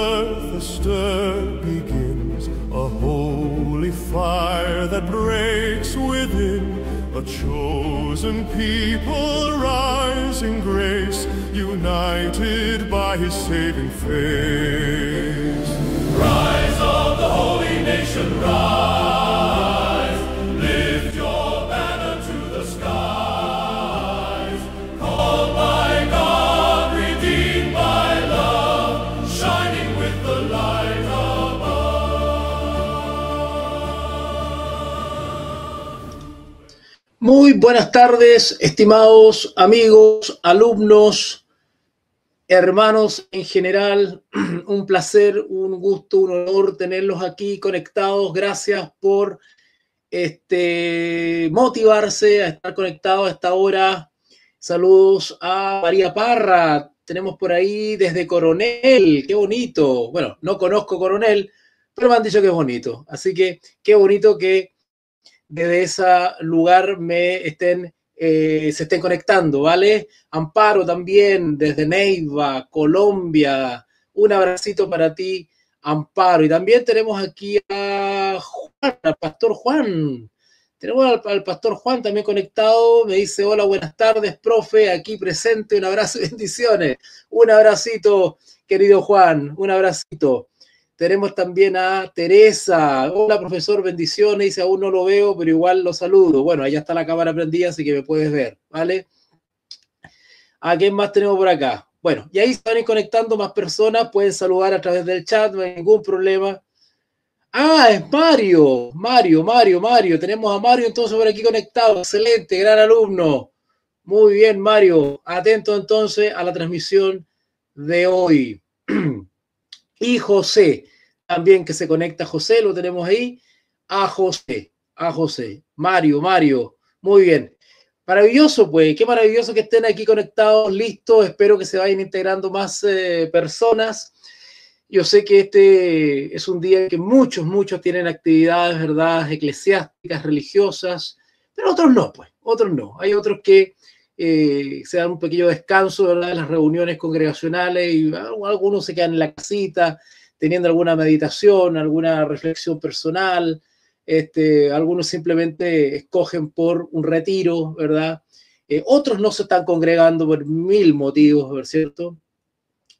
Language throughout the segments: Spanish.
earth a stir begins, a holy fire that breaks within, a chosen people rise in grace, united by his saving face. Rise of the holy nation, rise, lift your banner to the skies, called by God, redeemed by love, shining with the light above. Muy buenas tardes, estimados amigos, alumnos, hermanos en general. Un placer, un gusto, un honor tenerlos aquí conectados. Gracias por motivarse a estar conectados a esta hora. Saludos a María Parra. Tenemos por ahí desde Coronel. ¡Qué bonito! Bueno, no conozco Coronel, pero me han dicho que es bonito. Así que qué bonito que desde ese lugar se estén conectando, ¿vale? Amparo también, desde Neiva, Colombia. Un abracito para ti, Amparo. Y también tenemos aquí a Juan, al Pastor Juan. Tenemos al Pastor Juan también conectado. Me dice, hola, buenas tardes, profe, aquí presente. Un abrazo y bendiciones. Un abracito, querido Juan, un abracito. Tenemos también a Teresa. Hola, profesor, bendiciones. Dice, aún no lo veo, pero igual lo saludo. Bueno, ahí ya está la cámara prendida, así que me puedes ver, ¿vale? ¿A quién más tenemos por acá? Bueno, y ahí se van a ir conectando más personas. Pueden saludar a través del chat, no hay ningún problema. Ah, es Mario. Mario. Tenemos a Mario entonces por aquí conectado. Excelente, gran alumno. Muy bien, Mario. Atento entonces a la transmisión de hoy. Y José, también que se conecta José, lo tenemos ahí. A José. Mario. Muy bien. Maravilloso, pues. Qué maravilloso que estén aquí conectados, listos. Espero que se vayan integrando más personas. Yo sé que este es un día en que muchos tienen actividades, ¿verdad?, eclesiásticas, religiosas, pero otros no, pues. Otros no. Hay otros que se dan un pequeño descanso, ¿verdad?, en las reuniones congregacionales, y algunos se quedan en la casita teniendo alguna meditación, alguna reflexión personal. Algunos simplemente escogen por un retiro, ¿verdad? Otros no se están congregando por mil motivos, ¿no es cierto?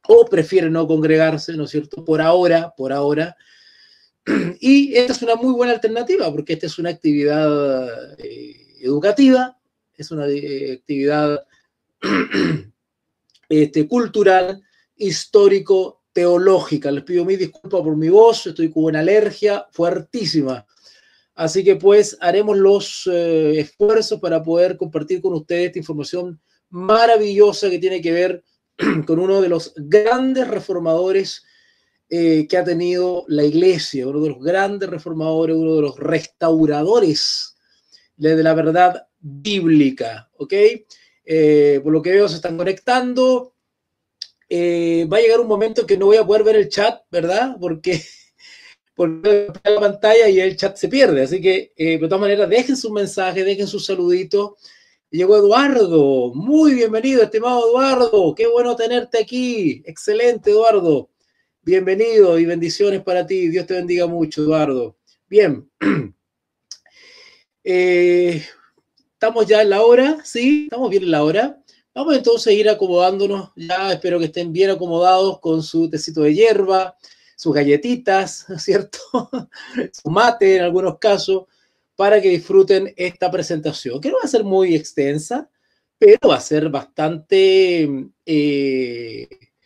O prefieren no congregarse, ¿no es cierto? Por ahora. Y esta es una muy buena alternativa, porque esta es una actividad educativa, es una actividad cultural, histórico, teológica. Les pido mil disculpas por mi voz, estoy con una alergia fuertísima. Así que pues haremos los esfuerzos para poder compartir con ustedes esta información maravillosa que tiene que ver con uno de los grandes reformadores que ha tenido la iglesia, uno de los grandes reformadores, uno de los restauradores de la verdad bíblica, ¿ok? Por lo que veo se están conectando. Va a llegar un momento en que no voy a poder ver el chat, ¿verdad? Porque la pantalla y el chat se pierde, así que de todas maneras dejen sus mensajes, dejen sus saluditos. Llegó Eduardo, muy bienvenido, estimado Eduardo, qué bueno tenerte aquí, excelente Eduardo, bienvenido y bendiciones para ti, Dios te bendiga mucho Eduardo. Bien, estamos ya en la hora, ¿sí? Estamos bien en la hora. Vamos entonces a ir acomodándonos, ya espero que estén bien acomodados con su tecito de hierba, sus galletitas, ¿cierto? Su mate en algunos casos, para que disfruten esta presentación, que no va a ser muy extensa, pero va a ser bastante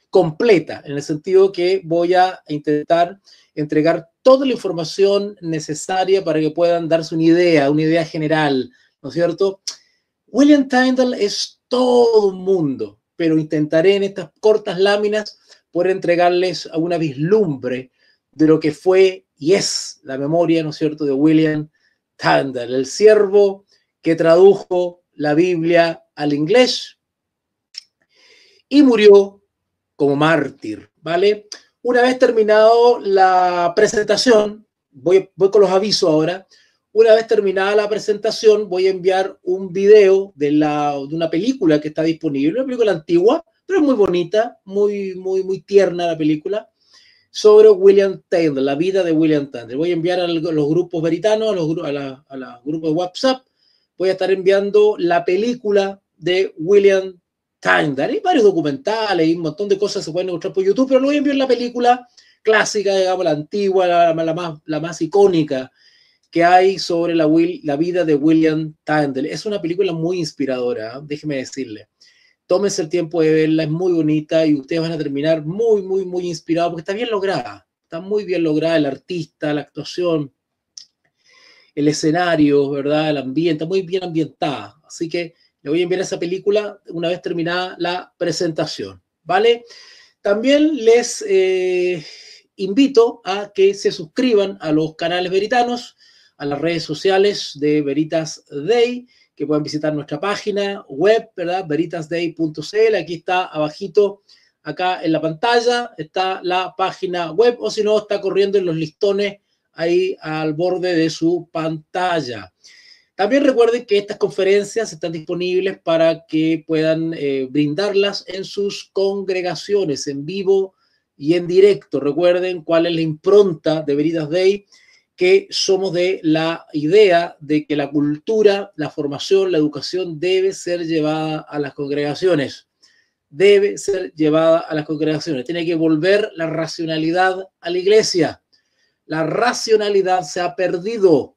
completa, en el sentido que voy a intentar entregar toda la información necesaria para que puedan darse una idea general, ¿no es cierto? William Tyndale es todo un mundo, pero intentaré en estas cortas láminas poder entregarles a una vislumbre de lo que fue y es la memoria, ¿no es cierto?, de William Tyndale, el siervo que tradujo la Biblia al inglés y murió como mártir, ¿vale? Una vez terminado la presentación, voy con los avisos ahora. Una vez terminada la presentación, voy a enviar un video de una película que está disponible, una película antigua, pero es muy bonita, muy tierna la película, sobre William Tyndale, la vida de William Tyndale. Voy a enviar a los grupos veritanos, a los grupos de WhatsApp, voy a estar enviando la película de William Tyndale. Hay varios documentales y un montón de cosas se pueden encontrar por YouTube, pero lo voy a enviar la película clásica, digamos, la antigua, la más icónica que hay sobre la vida de William Tyndale. Es una película muy inspiradora, déjeme decirle. Tómense el tiempo de verla, es muy bonita y ustedes van a terminar muy, muy, muy inspirados porque está bien lograda. Está muy bien lograda el artista, la actuación, el escenario, ¿verdad? El ambiente, está muy bien ambientada. Así que le voy a enviar esa película una vez terminada la presentación, ¿vale? También les invito a que se suscriban a los canales veritanos, a las redes sociales de Veritas Day, que pueden visitar nuestra página web, ¿verdad? veritasday.cl. Aquí está abajito, acá en la pantalla, está la página web, o si no, está corriendo en los listones ahí al borde de su pantalla. También recuerden que estas conferencias están disponibles para que puedan brindarlas en sus congregaciones, en vivo y en directo. Recuerden cuál es la impronta de Veritas Day, que somos de la idea de que la cultura, la formación, la educación debe ser llevada a las congregaciones. Debe ser llevada a las congregaciones. Tiene que volver la racionalidad a la iglesia. La racionalidad se ha perdido.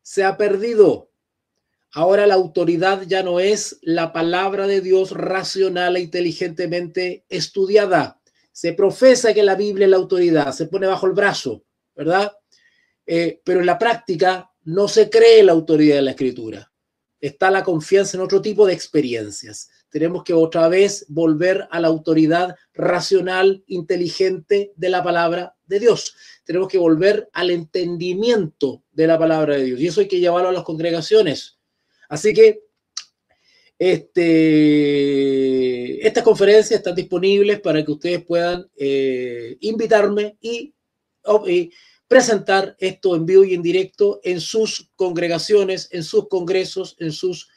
Se ha perdido. Ahora la autoridad ya no es la palabra de Dios racional e inteligentemente estudiada. Se profesa que la Biblia es la autoridad, se pone bajo el brazo, ¿verdad? Pero en la práctica no se cree la autoridad de la Escritura. Está la confianza en otro tipo de experiencias. Tenemos que otra vez volver a la autoridad racional, inteligente de la palabra de Dios. Tenemos que volver al entendimiento de la palabra de Dios. Y eso hay que llevarlo a las congregaciones. Así que estas conferencias están disponibles para que ustedes puedan invitarme y presentar esto en vivo y en directo en sus congregaciones, en sus congresos, en sus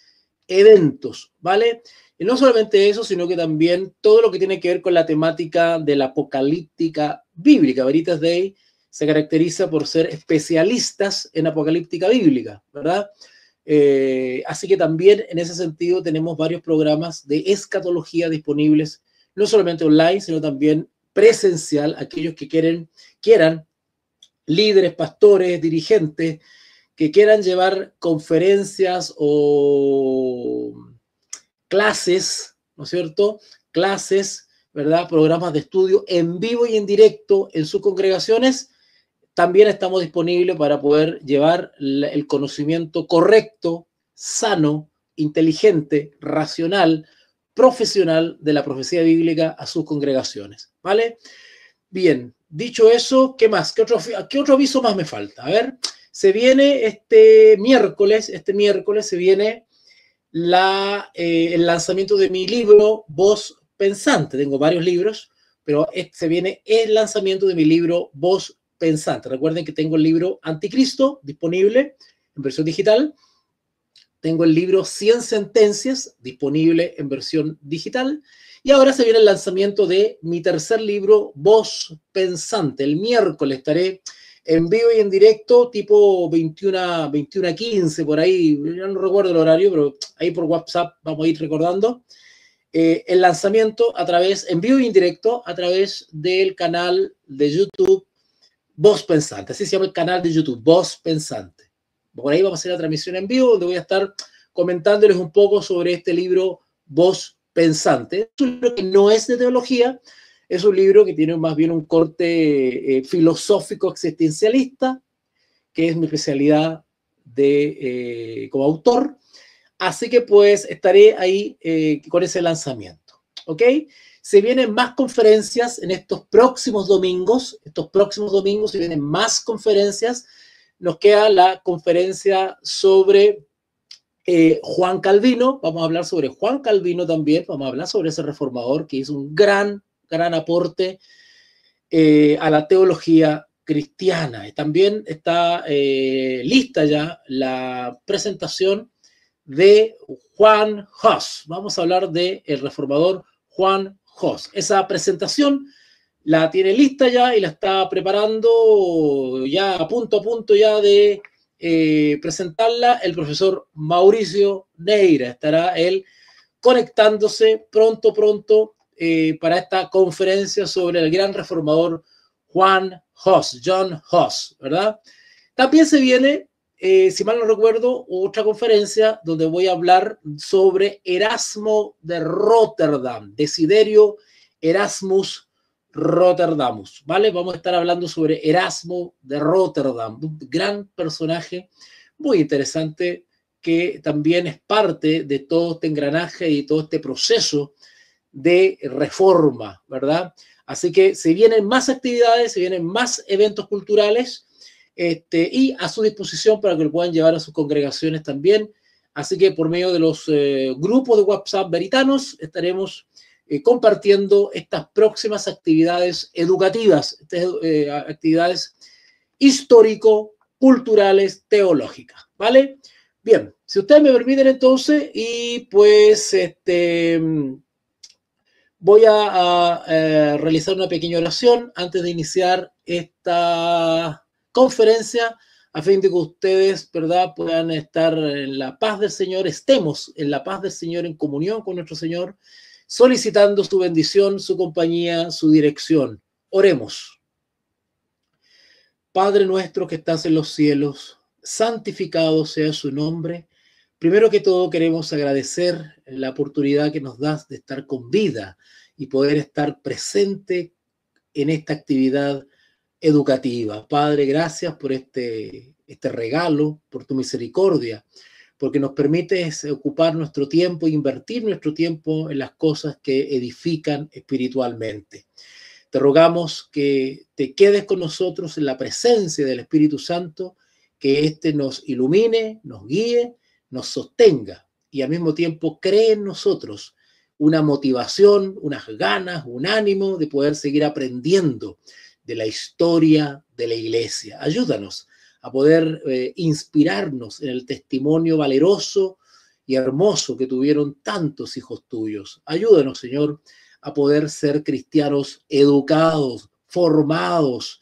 eventos, ¿vale? Y no solamente eso, sino que también todo lo que tiene que ver con la temática de la apocalíptica bíblica. Veritas Day se caracteriza por ser especialistas en apocalíptica bíblica, ¿verdad? Así que también en ese sentido tenemos varios programas de escatología disponibles, no solamente online, sino también presencial, aquellos que quieran, líderes, pastores, dirigentes, que quieran llevar conferencias o clases, ¿no es cierto? Clases, ¿verdad? Programas de estudio en vivo y en directo en sus congregaciones. También estamos disponibles para poder llevar el conocimiento correcto, sano, inteligente, racional, profesional de la profecía bíblica a sus congregaciones, ¿vale? Bien, dicho eso, ¿qué más? ¿Qué otro aviso más me falta? A ver, se viene este miércoles se viene el lanzamiento de mi libro Voz Pensante. Tengo varios libros, pero se viene el lanzamiento de mi libro Voz Pensante. Recuerden que tengo el libro Anticristo disponible en versión digital. Tengo el libro 100 sentencias disponible en versión digital. Y ahora se viene el lanzamiento de mi tercer libro, Voz Pensante. El miércoles estaré en vivo y en directo, tipo 21:15, por ahí. Ya no recuerdo el horario, pero ahí por WhatsApp vamos a ir recordando. El lanzamiento en vivo y en directo, a través del canal de YouTube Voz Pensante. Así se llama el canal de YouTube, Voz Pensante. Por ahí vamos a hacer la transmisión en vivo, donde voy a estar comentándoles un poco sobre este libro, Voz Pensante. Es un libro que no es de teología, es un libro que tiene más bien un corte filosófico existencialista, que es mi especialidad como autor. Así que pues estaré ahí con ese lanzamiento, ¿ok? Se vienen más conferencias en estos próximos domingos. Se vienen más conferencias. Nos queda la conferencia sobre Juan Calvino. Vamos a hablar sobre Juan Calvino también. Vamos a hablar sobre ese reformador que hizo un gran aporte a la teología cristiana. Y también está lista ya la presentación de Juan Hus. Vamos a hablar del reformador Juan Hus. Esa presentación la tiene lista ya y la está preparando ya a punto ya de presentarla el profesor Mauricio Neira. Estará él conectándose pronto para esta conferencia sobre el gran reformador John Huss, ¿verdad? También se viene, si mal no recuerdo, otra conferencia donde voy a hablar sobre Erasmo de Rotterdam, Desiderio Erasmus Rotterdamus, ¿vale? Vamos a estar hablando sobre Erasmo de Rotterdam, un gran personaje muy interesante que también es parte de todo este engranaje y todo este proceso de reforma, ¿verdad? Así que se vienen más actividades, se vienen más eventos culturales y a su disposición para que lo puedan llevar a sus congregaciones también. Así que por medio de los grupos de WhatsApp veritanos estaremos compartiendo estas próximas actividades educativas, actividades histórico-culturales, teológicas, ¿vale? Bien, si ustedes me permiten entonces, y pues voy a realizar una pequeña oración antes de iniciar esta conferencia, a fin de que ustedes, ¿verdad?, puedan estar en la paz del Señor, estemos en la paz del Señor, en comunión con nuestro Señor, solicitando su bendición, su compañía, su dirección. Oremos. Padre nuestro que estás en los cielos, santificado sea su nombre. Primero que todo queremos agradecer la oportunidad que nos das de estar con vida y poder estar presente en esta actividad educativa. Padre, gracias por este regalo, por tu misericordia, porque nos permites ocupar nuestro tiempo e invertir nuestro tiempo en las cosas que edifican espiritualmente. Te rogamos que te quedes con nosotros en la presencia del Espíritu Santo, que éste nos ilumine, nos guíe, nos sostenga y al mismo tiempo cree en nosotros una motivación, unas ganas, un ánimo de poder seguir aprendiendo de la historia de la Iglesia. Ayúdanos a poder inspirarnos en el testimonio valeroso y hermoso que tuvieron tantos hijos tuyos. Ayúdanos, Señor, a poder ser cristianos educados, formados.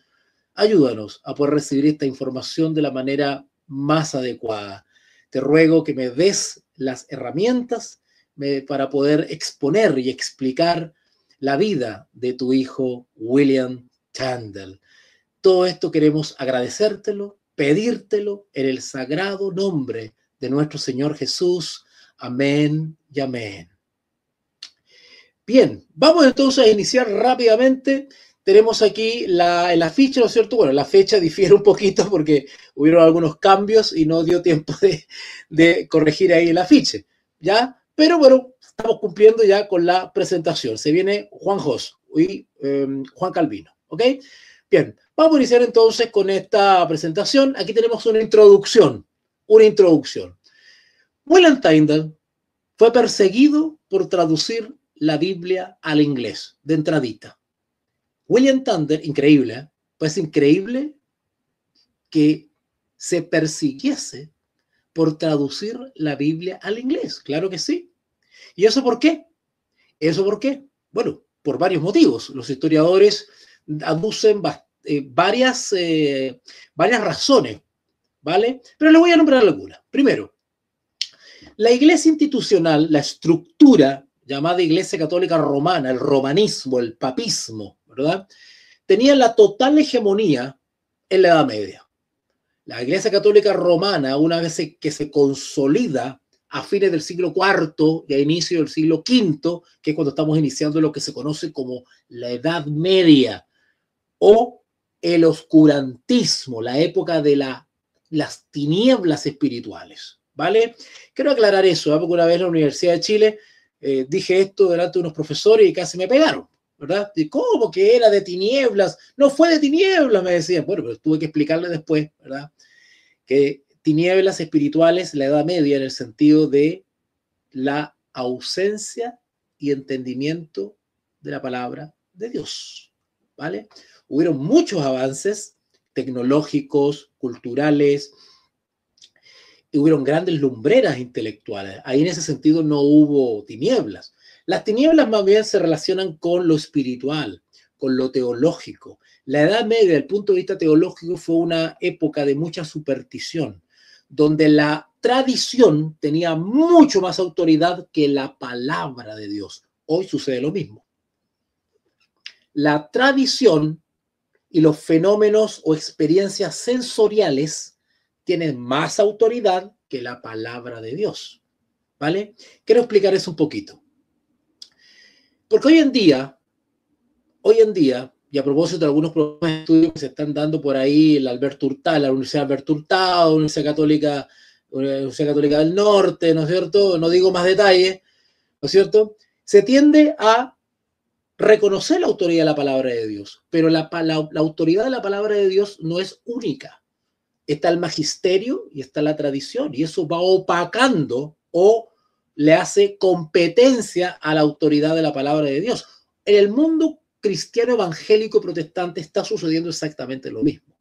Ayúdanos a poder recibir esta información de la manera más adecuada. Te ruego que me des las herramientas para poder exponer y explicar la vida de tu hijo William Tyndale. Todo esto queremos agradecértelo, pedírtelo en el sagrado nombre de nuestro Señor Jesús. Amén y amén. Bien, vamos entonces a iniciar rápidamente. Tenemos aquí el afiche, ¿no es cierto? Bueno, la fecha difiere un poquito porque hubieron algunos cambios y no dio tiempo de corregir ahí el afiche, ¿ya? Pero bueno, estamos cumpliendo ya con la presentación. Se viene Juan Huss y Juan Calvino, ¿ok? Bien, vamos a iniciar entonces con esta presentación. Aquí tenemos una introducción. William Tyndale fue perseguido por traducir la Biblia al inglés, de entradita. William Tyndale, increíble, ¿eh? Pues increíble que se persiguiese por traducir la Biblia al inglés. Claro que sí. ¿Y eso por qué? Bueno, por varios motivos. Los historiadores aducen varias razones, ¿vale? Pero les voy a nombrar algunas. Primero, la iglesia institucional, la estructura llamada Iglesia Católica Romana, el romanismo, el papismo, ¿verdad?, tenía la total hegemonía en la Edad Media. La Iglesia Católica Romana, una vez que se consolida a fines del siglo IV y a inicio del siglo V, que es cuando estamos iniciando lo que se conoce como la Edad Media o el oscurantismo, la época de las tinieblas espirituales, ¿vale? Quiero aclarar eso, ¿eh? Porque una vez en la Universidad de Chile dije esto delante de unos profesores y casi me pegaron, ¿verdad? ¿Y cómo que era de tinieblas? No fue de tinieblas, me decían. Bueno, pero tuve que explicarle después, ¿verdad?, que tinieblas espirituales, la Edad Media, en el sentido de la ausencia y entendimiento de la palabra de Dios, ¿vale? Hubieron muchos avances tecnológicos, culturales, y hubieron grandes lumbreras intelectuales. Ahí en ese sentido no hubo tinieblas. Las tinieblas más bien se relacionan con lo espiritual, con lo teológico. La Edad Media, desde el punto de vista teológico, fue una época de mucha superstición, donde la tradición tenía mucho más autoridad que la palabra de Dios. Hoy sucede lo mismo. La tradición y los fenómenos o experiencias sensoriales tienen más autoridad que la palabra de Dios. ¿Vale? Quiero explicar eso un poquito. Porque hoy en día, y a propósito de algunos programas de estudio que se están dando por ahí, la Universidad Alberto Hurtado, la Universidad Católica del Norte, ¿no es cierto? No digo más detalles, ¿no es cierto? Se tiende a reconocer la autoridad de la palabra de Dios, pero la autoridad de la palabra de Dios no es única. Está el magisterio y está la tradición, y eso va opacando o le hace competencia a la autoridad de la palabra de Dios. En el mundo cristiano evangélico protestante está sucediendo exactamente lo mismo.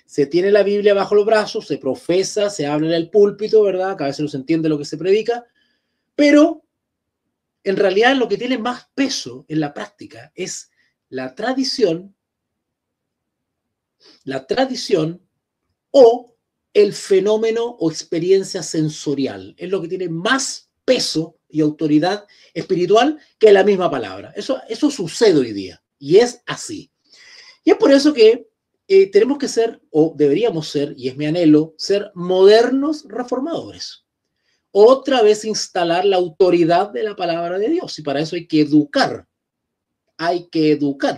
Se tiene la Biblia bajo los brazos, se profesa, se habla en el púlpito, ¿verdad? Que a veces no se entiende lo que se predica, pero en realidad lo que tiene más peso en la práctica es la tradición o el fenómeno o experiencia sensorial. Es lo que tiene más peso y autoridad espiritual que la misma palabra. Eso sucede hoy día y es así. Y es por eso que tenemos que ser, o deberíamos ser, y es mi anhelo, ser modernos reformadores. Otra vez instalar la autoridad de la palabra de Dios, y para eso hay que educar.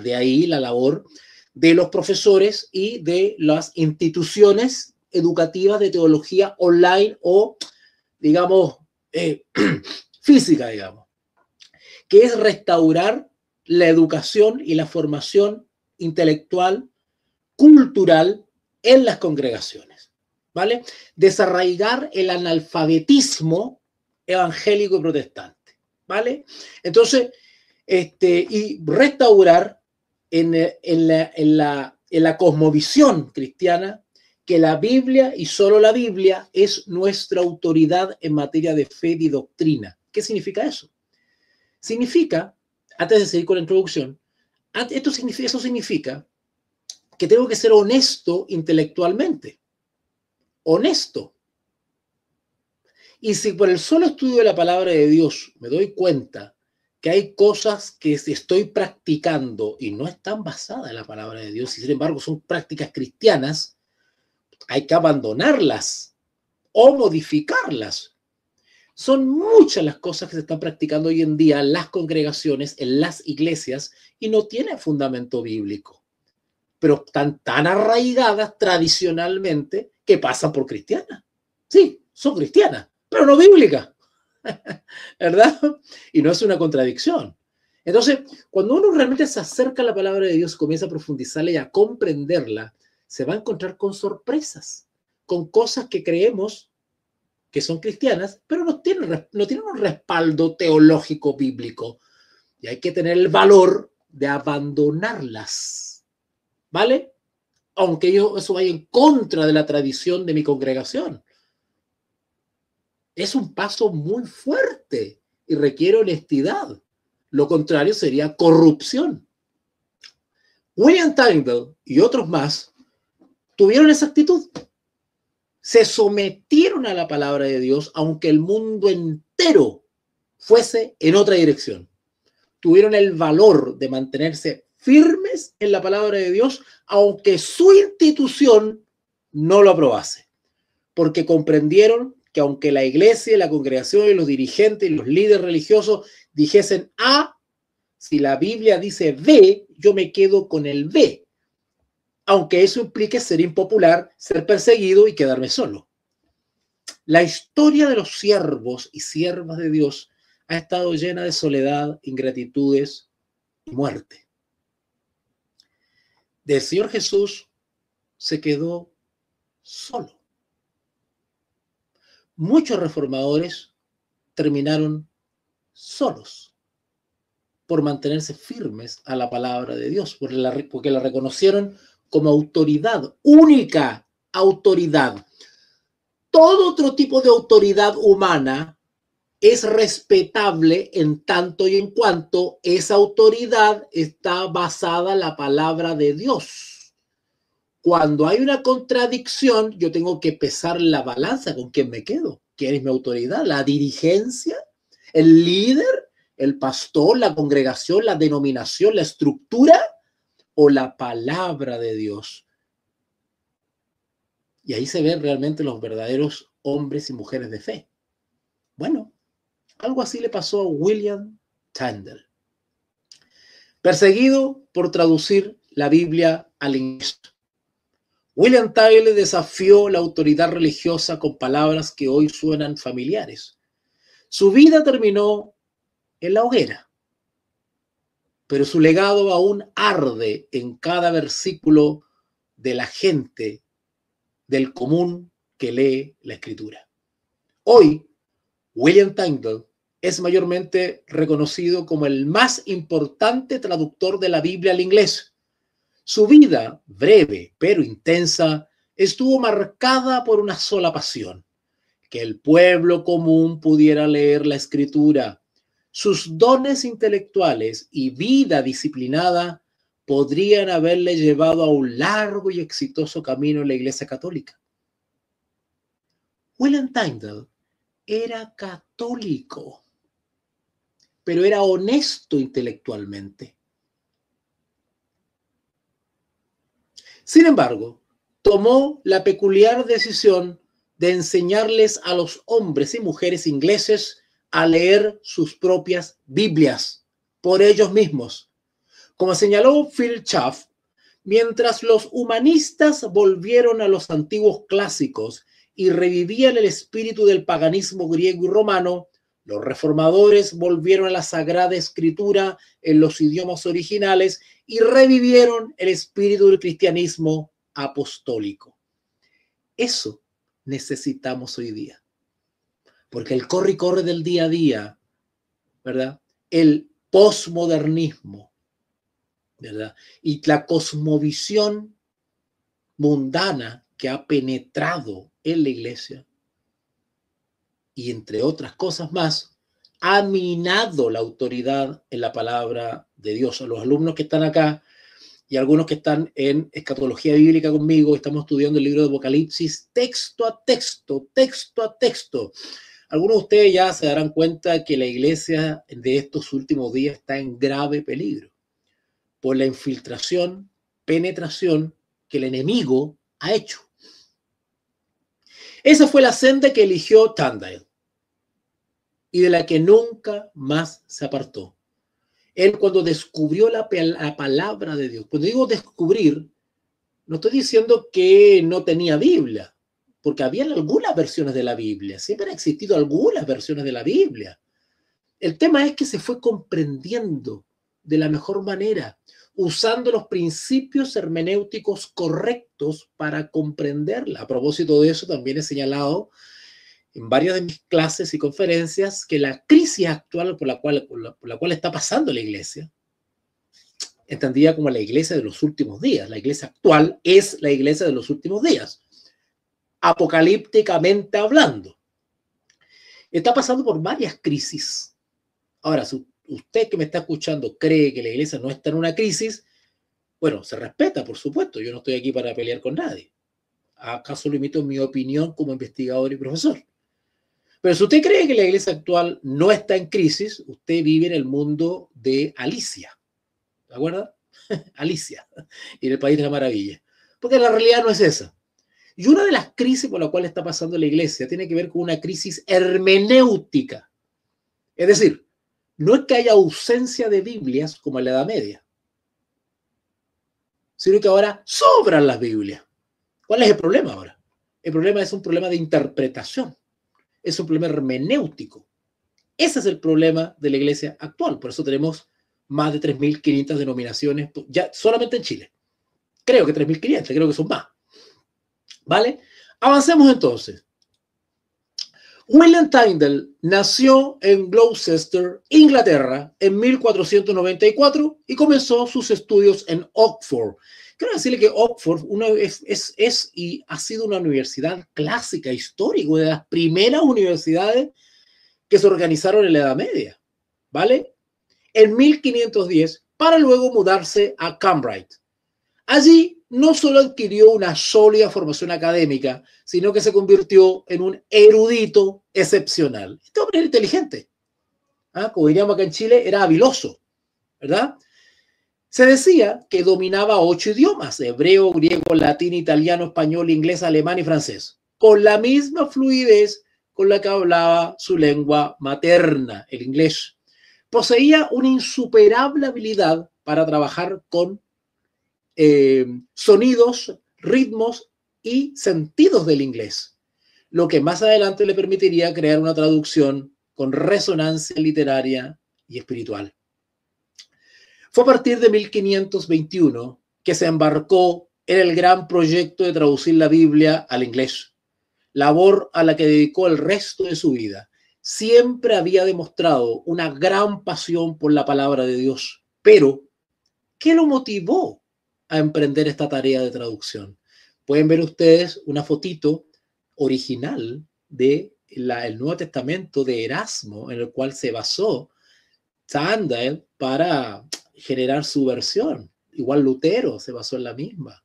De ahí la labor de los profesores y de las instituciones educativas de teología online o, digamos, física, digamos, que es restaurar la educación y la formación intelectual, cultural en las congregaciones, ¿vale? Desarraigar el analfabetismo evangélico y protestante, ¿vale? Entonces, y restaurar en la cosmovisión cristiana que la Biblia y solo la Biblia es nuestra autoridad en materia de fe y doctrina. ¿Qué significa eso? Significa, antes de seguir con la introducción, eso significa que tengo que ser honesto intelectualmente. Honesto. Y si por el solo estudio de la palabra de Dios me doy cuenta que hay cosas que estoy practicando y no están basadas en la palabra de Dios, y sin embargo son prácticas cristianas, hay que abandonarlas o modificarlas. Son muchas las cosas que se están practicando hoy en día en las congregaciones, en las iglesias, y no tienen fundamento bíblico, pero están tan arraigadas tradicionalmente que pasan por cristianas. Sí, son cristianas, pero no bíblicas, ¿verdad? Y no es una contradicción. Entonces, cuando uno realmente se acerca a la palabra de Dios, comienza a profundizarla y a comprenderla, se va a encontrar con sorpresas, con cosas que creemos que son cristianas, pero no tienen un respaldo teológico bíblico. Y hay que tener el valor de abandonarlas, ¿vale? Aunque eso vaya en contra de la tradición de mi congregación. Es un paso muy fuerte y requiere honestidad. Lo contrario sería corrupción. William Tyndale y otros más tuvieron esa actitud. Se sometieron a la palabra de Dios, aunque el mundo entero fuese en otra dirección. Tuvieron el valor de mantenerse firmes en la palabra de Dios, aunque su institución no lo aprobase. Porque comprendieron que aunque la iglesia, la congregación y los dirigentes y los líderes religiosos dijesen A, si la Biblia dice B, yo me quedo con el B. Aunque eso implique ser impopular, ser perseguido y quedarme solo. La historia de los siervos y siervas de Dios ha estado llena de soledad, ingratitudes y muerte. El Señor Jesús se quedó solo. Muchos reformadores terminaron solos por mantenerse firmes a la palabra de Dios, porque la reconocieron como autoridad, única autoridad. Todo otro tipo de autoridad humana es respetable en tanto y en cuanto esa autoridad está basada en la palabra de Dios. Cuando hay una contradicción, yo tengo que pesar la balanza con quién me quedo. ¿Quién es mi autoridad? ¿La dirigencia? ¿El líder? ¿El pastor? ¿La congregación? ¿La denominación? ¿La estructura? ¿O la palabra de Dios? Y ahí se ven realmente los verdaderos hombres y mujeres de fe. Bueno, algo así le pasó a William Tyndale, perseguido por traducir la Biblia al inglés. William Tyndale desafió la autoridad religiosa con palabras que hoy suenan familiares. Su vida terminó en la hoguera, pero su legado aún arde en cada versículo de la gente del común que lee la Escritura. Hoy, William Tyndale es mayormente reconocido como el más importante traductor de la Biblia al inglés. Su vida, breve pero intensa, estuvo marcada por una sola pasión: que el pueblo común pudiera leer la Escritura. Sus dones intelectuales y vida disciplinada podrían haberle llevado a un largo y exitoso camino en la Iglesia Católica. William Tyndale era católico, pero era honesto intelectualmente. Sin embargo, tomó la peculiar decisión de enseñarles a los hombres y mujeres ingleses a leer sus propias Biblias por ellos mismos. Como señaló Phil Schaff, mientras los humanistas volvieron a los antiguos clásicos y revivían el espíritu del paganismo griego y romano, los reformadores volvieron a la Sagrada Escritura en los idiomas originales y revivieron el espíritu del cristianismo apostólico. Eso necesitamos hoy día, porque el corre y corre del día a día, ¿verdad? El posmodernismo, ¿verdad? Y la cosmovisión mundana que ha penetrado en la iglesia y entre otras cosas más, ha minado la autoridad en la palabra de Dios. A los alumnos que están acá y algunos que están en escatología bíblica conmigo, estamos estudiando el libro de Apocalipsis texto a texto, texto a texto. Algunos de ustedes ya se darán cuenta que la iglesia de estos últimos días está en grave peligro por la infiltración, penetración que el enemigo ha hecho. Esa fue la senda que eligió Tyndale y de la que nunca más se apartó. Él, cuando descubrió la palabra de Dios, cuando digo descubrir, no estoy diciendo que no tenía Biblia, porque habían algunas versiones de la Biblia, siempre han existido algunas versiones de la Biblia. El tema es que se fue comprendiendo de la mejor manera, usando los principios hermenéuticos correctos para comprenderla. A propósito de eso, también he señalado en varias de mis clases y conferencias que la crisis actual por la cual está pasando la iglesia, entendida como la iglesia de los últimos días, la iglesia actual es la iglesia de los últimos días, apocalípticamente hablando, está pasando por varias crisis. Ahora, si usted que me está escuchando cree que la iglesia no está en una crisis, bueno, se respeta, por supuesto, yo no estoy aquí para pelear con nadie. ¿Acaso limito mi opinión como investigador y profesor? Pero si usted cree que la iglesia actual no está en crisis, usted vive en el mundo de Alicia. ¿De acuerdo? Alicia, y en el País de la Maravilla. Porque la realidad no es esa. Y una de las crisis por la cual está pasando la iglesia tiene que ver con una crisis hermenéutica. Es decir, no es que haya ausencia de Biblias como en la Edad Media, sino que ahora sobran las Biblias. ¿Cuál es el problema ahora? El problema es un problema de interpretación. Es un problema hermenéutico. Ese es el problema de la iglesia actual. Por eso tenemos más de 3.500 denominaciones ya solamente en Chile. Creo que 3.500, creo que son más. ¿Vale? Avancemos entonces. William Tyndale nació en Gloucester, Inglaterra, en 1494 y comenzó sus estudios en Oxford. Quiero decirle que Oxford es y ha sido una universidad clásica, histórica, una de las primeras universidades que se organizaron en la Edad Media, ¿vale? En 1510, para luego mudarse a Cambridge. Allí no solo adquirió una sólida formación académica, sino que se convirtió en un erudito excepcional. Este hombre era inteligente. ¿Ah? Como diríamos acá en Chile, era habiloso, ¿verdad? Se decía que dominaba 8 idiomas: hebreo, griego, latín, italiano, español, inglés, alemán y francés, con la misma fluidez con la que hablaba su lengua materna, el inglés. Poseía una insuperable habilidad para trabajar con sonidos, ritmos y sentidos del inglés, lo que más adelante le permitiría crear una traducción con resonancia literaria y espiritual. Fue a partir de 1521 que se embarcó en el gran proyecto de traducir la Biblia al inglés, labor a la que dedicó el resto de su vida. Siempre había demostrado una gran pasión por la palabra de Dios, pero ¿qué lo motivó a emprender esta tarea de traducción? Pueden ver ustedes una fotito original de el Nuevo Testamento de Erasmo, en el cual se basó Tyndale para generar su versión. Igual Lutero se basó en la misma.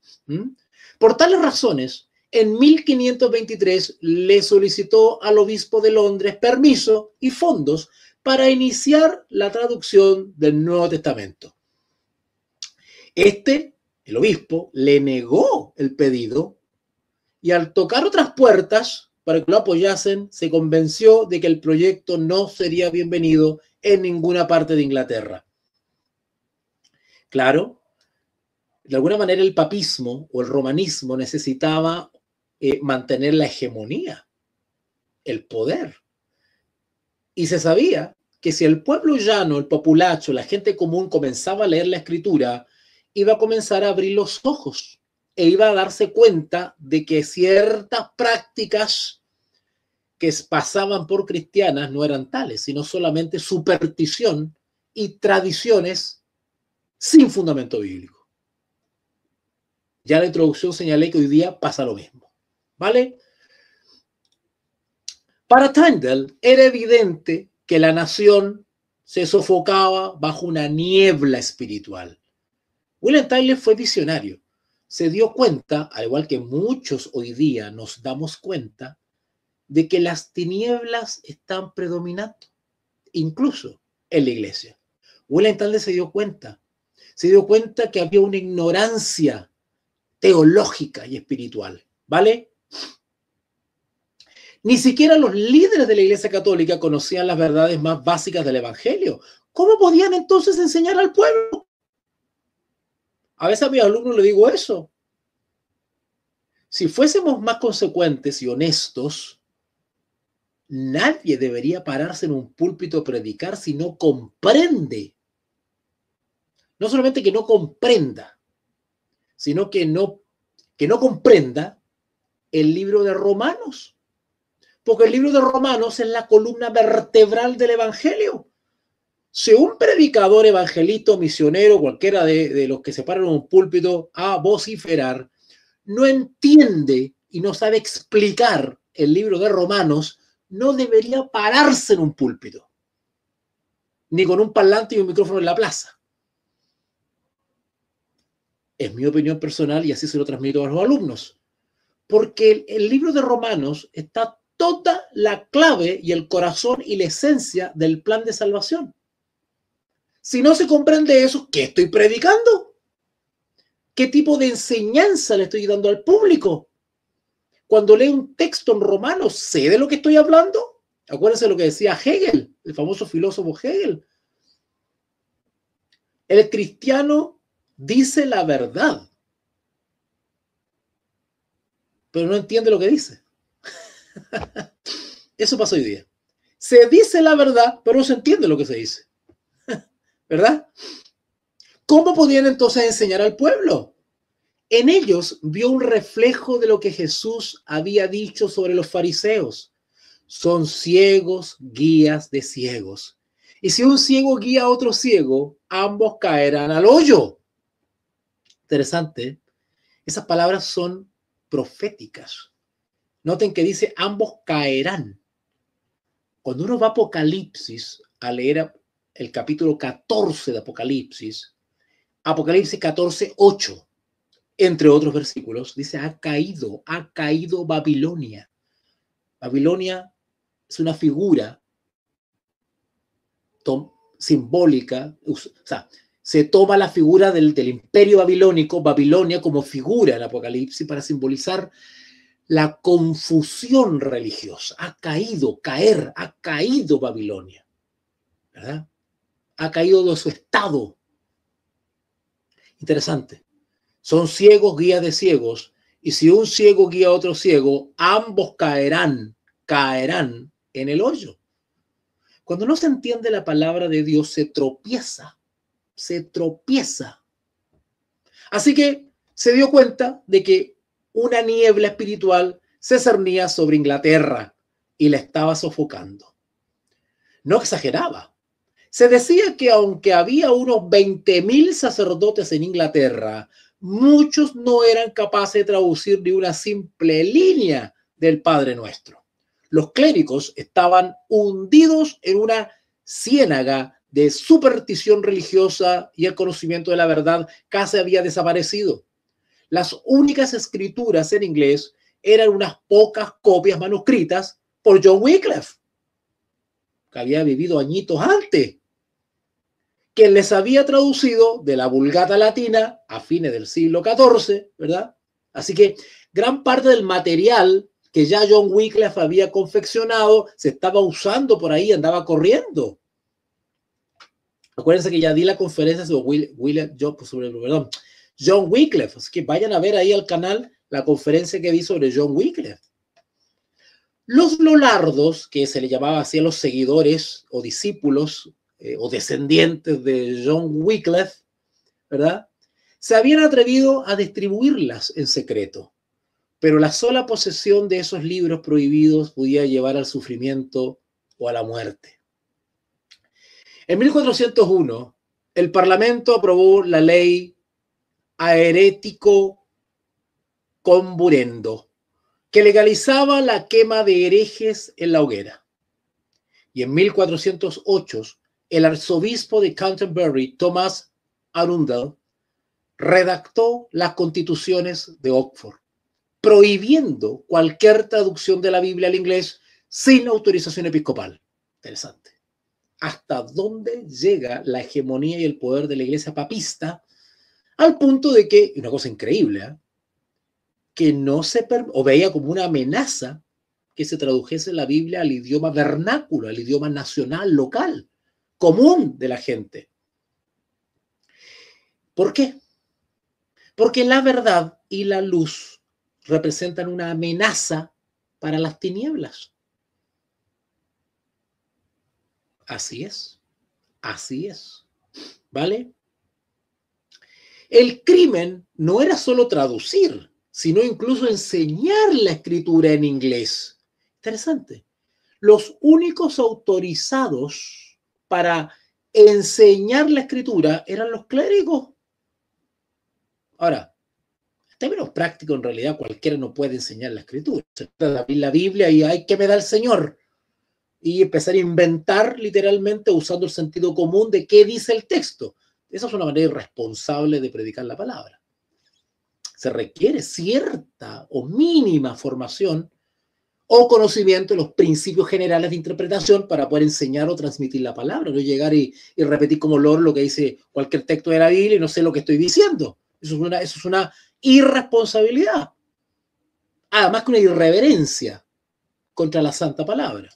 Por tales razones, en 1523 le solicitó al obispo de Londres permiso y fondos para iniciar la traducción del Nuevo Testamento. El obispo, le negó el pedido y al tocar otras puertas para que lo apoyasen, se convenció de que el proyecto no sería bienvenido en ninguna parte de Inglaterra. Claro, de alguna manera el papismo o el romanismo necesitaba mantener la hegemonía, el poder. Y se sabía que si el pueblo llano, el populacho, la gente común comenzaba a leer la escritura, iba a comenzar a abrir los ojos e iba a darse cuenta de que ciertas prácticas que pasaban por cristianas no eran tales, sino solamente superstición y tradiciones sin fundamento bíblico. Ya en la introducción señalé que hoy día pasa lo mismo, ¿vale? Para Tyndale era evidente que la nación se sofocaba bajo una niebla espiritual. William Tyndale fue visionario. Se dio cuenta, al igual que muchos hoy día nos damos cuenta, de que las tinieblas están predominando, incluso en la iglesia. William Tyndale se dio cuenta que había una ignorancia teológica y espiritual, ¿vale? Ni siquiera los líderes de la Iglesia Católica conocían las verdades más básicas del Evangelio. ¿Cómo podían entonces enseñar al pueblo? A veces a mis alumnos les digo eso. Si fuésemos más consecuentes y honestos, nadie debería pararse en un púlpito a predicar si no comprende. No solamente que no comprenda, sino que no comprenda el libro de Romanos. Porque el libro de Romanos es la columna vertebral del Evangelio. Si un predicador, evangelista, misionero, cualquiera de los que se paran en un púlpito a vociferar, no entiende y no sabe explicar el libro de Romanos, no debería pararse en un púlpito, ni con un parlante y un micrófono en la plaza. Es mi opinión personal y así se lo transmito a los alumnos. Porque el libro de Romanos está toda la clave y el corazón y la esencia del plan de salvación. Si no se comprende eso, ¿qué estoy predicando? ¿Qué tipo de enseñanza le estoy dando al público? Cuando leo un texto en Romanos, ¿sé de lo que estoy hablando? Acuérdense lo que decía Hegel, el famoso filósofo Hegel. El cristiano dice la verdad, pero no entiende lo que dice. Eso pasa hoy día. Se dice la verdad, pero no se entiende lo que se dice. ¿Verdad? ¿Cómo podían entonces enseñar al pueblo? En ellos vio un reflejo de lo que Jesús había dicho sobre los fariseos. Son ciegos, guías de ciegos. Y si un ciego guía a otro ciego, ambos caerán al hoyo. Interesante. Esas palabras son proféticas. Noten que dice ambos caerán. Cuando uno va a Apocalipsis, a leer el capítulo 14 de Apocalipsis, Apocalipsis 14:8, entre otros versículos, dice, ha caído Babilonia. Babilonia es una figura simbólica, o sea, se toma la figura del imperio babilónico, Babilonia, como figura en Apocalipsis para simbolizar la confusión religiosa. Ha caído Babilonia, ¿verdad? Ha caído de su estado. Interesante. Son ciegos, guías de ciegos, y si un ciego guía a otro ciego, ambos caerán en el hoyo. Cuando no se entiende la palabra de Dios, se tropieza. Así que se dio cuenta de que una niebla espiritual se cernía sobre Inglaterra y la estaba sofocando. No exageraba. Se decía que aunque había unos 20.000 sacerdotes en Inglaterra, muchos no eran capaces de traducir ni una simple línea del Padre Nuestro. Los clérigos estaban hundidos en una ciénaga de superstición religiosa y el conocimiento de la verdad casi había desaparecido. Las únicas escrituras en inglés eran unas pocas copias manuscritas por John Wycliffe, que había vivido añitos antes, quien les había traducido de la Vulgata latina a fines del siglo XIV, ¿verdad? Así que gran parte del material que ya John Wycliffe había confeccionado se estaba usando por ahí, andaba corriendo. Acuérdense que ya di la conferencia sobre John Wycliffe, así que vayan a ver ahí al canal la conferencia que di sobre John Wycliffe. Los lollardos, que se le llamaba así a los seguidores o discípulos o descendientes de John Wycliffe, ¿verdad? Se habían atrevido a distribuirlas en secreto, pero la sola posesión de esos libros prohibidos podía llevar al sufrimiento o a la muerte. En 1401, el Parlamento aprobó la ley Aerético Comburendo, que legalizaba la quema de herejes en la hoguera. Y en 1408, el arzobispo de Canterbury, Thomas Arundel, redactó las constituciones de Oxford, prohibiendo cualquier traducción de la Biblia al inglés sin autorización episcopal. Interesante. Hasta dónde llega la hegemonía y el poder de la iglesia papista, al punto de que, una cosa increíble, que no se o veía como una amenaza que se tradujese la Biblia al idioma vernáculo, al idioma nacional, local, común de la gente. ¿Por qué? Porque la verdad y la luz representan una amenaza para las tinieblas. Así es, ¿vale? El crimen no era solo traducir, sino incluso enseñar la escritura en inglés. Interesante. Los únicos autorizados para enseñar la escritura eran los clérigos. Ahora, en términos prácticos, en realidad cualquiera no puede enseñar la escritura. Se trata de abrir la Biblia y hay que me da el Señor. Y empezar a inventar literalmente usando el sentido común de qué dice el texto. Esa es una manera irresponsable de predicar la palabra. Se requiere cierta o mínima formación o conocimiento de los principios generales de interpretación para poder enseñar o transmitir la palabra. No llegar y repetir como loro lo que dice cualquier texto de la Biblia y no sé lo que estoy diciendo. Eso es una irresponsabilidad. Además que una irreverencia contra la santa palabra.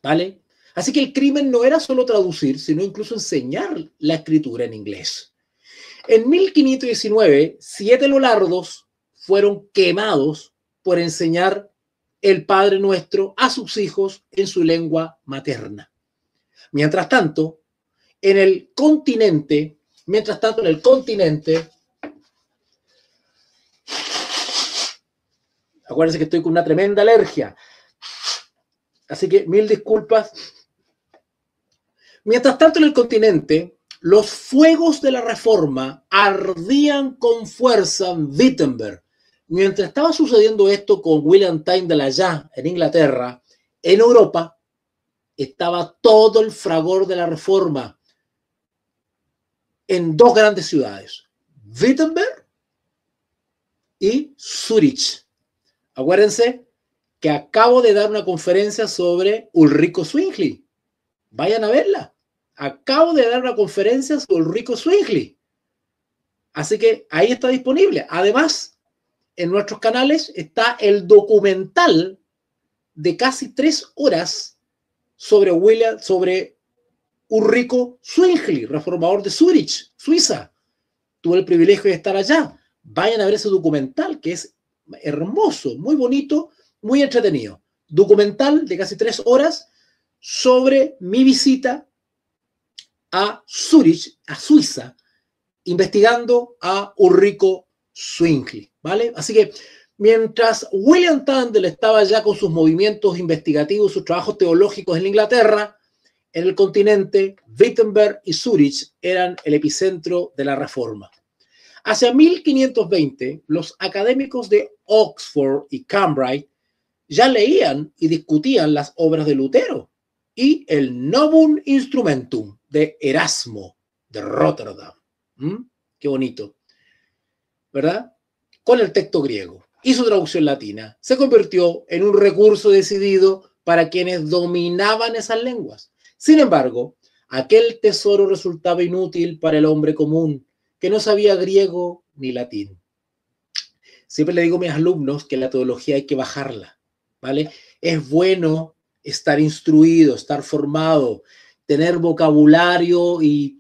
¿Vale? Así que el crimen no era solo traducir, sino incluso enseñar la escritura en inglés. En 1519, 7 lollardos fueron quemados por enseñar el Padre Nuestro a sus hijos en su lengua materna. Mientras tanto, en el continente, acuérdense que estoy con una tremenda alergia, así que 1000 disculpas. Mientras tanto, en el continente, los fuegos de la Reforma ardían con fuerza en Wittenberg, mientras estaba sucediendo esto con William Tyndale de allá en Inglaterra, en Europa estaba todo el fragor de la Reforma en dos grandes ciudades, Wittenberg y Zurich. Acuérdense que acabo de dar una conferencia sobre Ulrico Zwingli. Vayan a verla. Acabo de dar una conferencia sobre Ulrico Zwingli. Así que ahí está disponible. Además, en nuestros canales está el documental de casi 3 horas sobre Ulrico Zwingli, reformador de Zurich, Suiza. Tuve el privilegio de estar allá. Vayan a ver ese documental que es hermoso, muy bonito, muy entretenido. Documental de casi 3 horas sobre mi visita a Zurich, a Suiza, investigando a Ulrico Zwingli, ¿vale? Así que mientras William Tyndale estaba ya con sus movimientos investigativos, sus trabajos teológicos en Inglaterra, en el continente, Wittenberg y Zurich eran el epicentro de la Reforma. Hacia 1520, los académicos de Oxford y Cambridge ya leían y discutían las obras de Lutero y el Novum Instrumentum de Erasmo de Rotterdam. Qué bonito, ¿verdad? Con el texto griego y su traducción latina, se convirtió en un recurso decidido para quienes dominaban esas lenguas. Sin embargo, aquel tesoro resultaba inútil para el hombre común, que no sabía griego ni latín. Siempre le digo a mis alumnos que la teología hay que bajarla, ¿vale? Es bueno estar instruido, estar formado, tener vocabulario y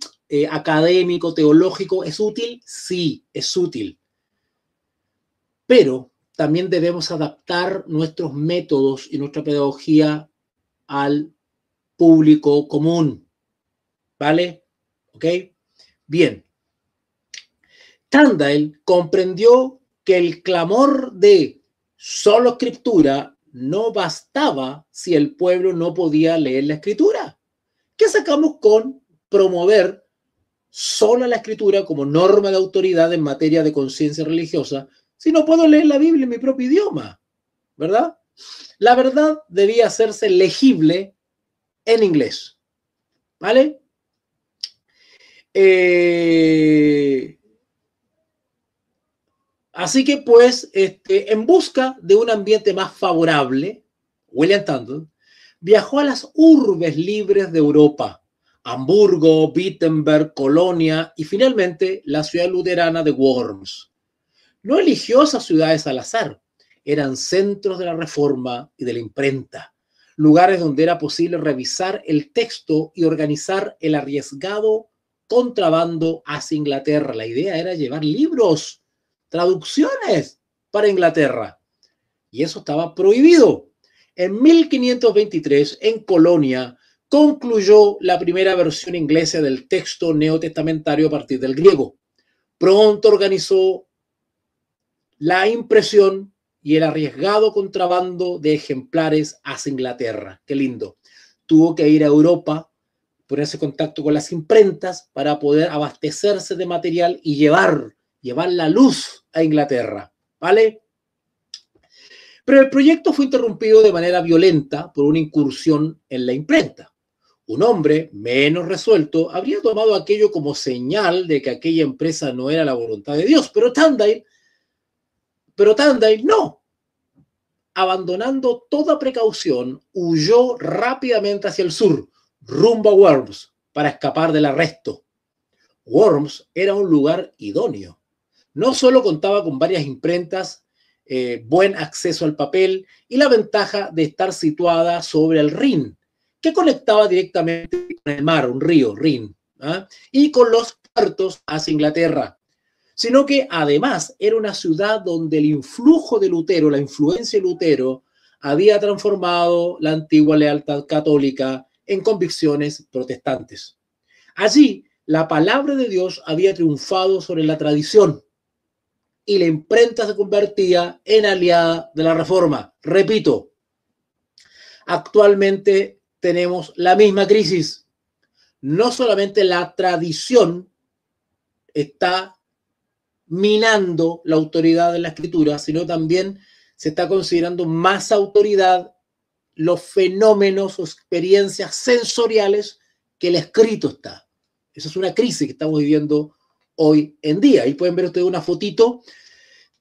académico, teológico. ¿Es útil? Sí, es útil. Pero también debemos adaptar nuestros métodos y nuestra pedagogía al público común, ¿vale? ¿Ok? Bien. Tyndale comprendió que el clamor de solo escritura no bastaba si el pueblo no podía leer la escritura. ¿Qué sacamos con promover solo la escritura como norma de autoridad en materia de conciencia religiosa si no puedo leer la Biblia en mi propio idioma? ¿Verdad? La verdad debía hacerse legible en inglés. ¿Vale? Así que, pues, en busca de un ambiente más favorable, William Tyndale viajó a las urbes libres de Europa, Hamburgo, Wittenberg, Colonia y finalmente la ciudad luterana de Worms. No eligió esas ciudades al azar, eran centros de la Reforma y de la imprenta, lugares donde era posible revisar el texto y organizar el arriesgado contrabando hacia Inglaterra. La idea era llevar libros, traducciones para Inglaterra, y eso estaba prohibido. En 1523, en Colonia, concluyó la primera versión inglesa del texto neotestamentario a partir del griego. Pronto organizó la impresión y el arriesgado contrabando de ejemplares hacia Inglaterra. Qué lindo. Tuvo que ir a Europa, ponerse en contacto con las imprentas para poder abastecerse de material y llevar la luz a Inglaterra, ¿vale? Pero el proyecto fue interrumpido de manera violenta por una incursión en la imprenta. Un hombre menos resuelto habría tomado aquello como señal de que aquella empresa no era la voluntad de Dios, pero Tyndale no. Abandonando toda precaución, huyó rápidamente hacia el sur, rumbo a Worms, para escapar del arresto. Worms era un lugar idóneo. No solo contaba con varias imprentas, buen acceso al papel y la ventaja de estar situada sobre el Rin, que conectaba directamente con el mar, un río, Rin, y con los puertos hacia Inglaterra, sino que además era una ciudad donde el influjo de Lutero, la influencia de Lutero, había transformado la antigua lealtad católica en convicciones protestantes. Allí, la palabra de Dios había triunfado sobre la tradición y la imprenta se convertía en aliada de la Reforma. Repito, actualmente tenemos la misma crisis. No solamente la tradición está minando la autoridad de la escritura, sino también se está considerando más autoridad los fenómenos o experiencias sensoriales que el escrito está. Esa es una crisis que estamos viviendo hoy en día. Ahí pueden ver ustedes una fotito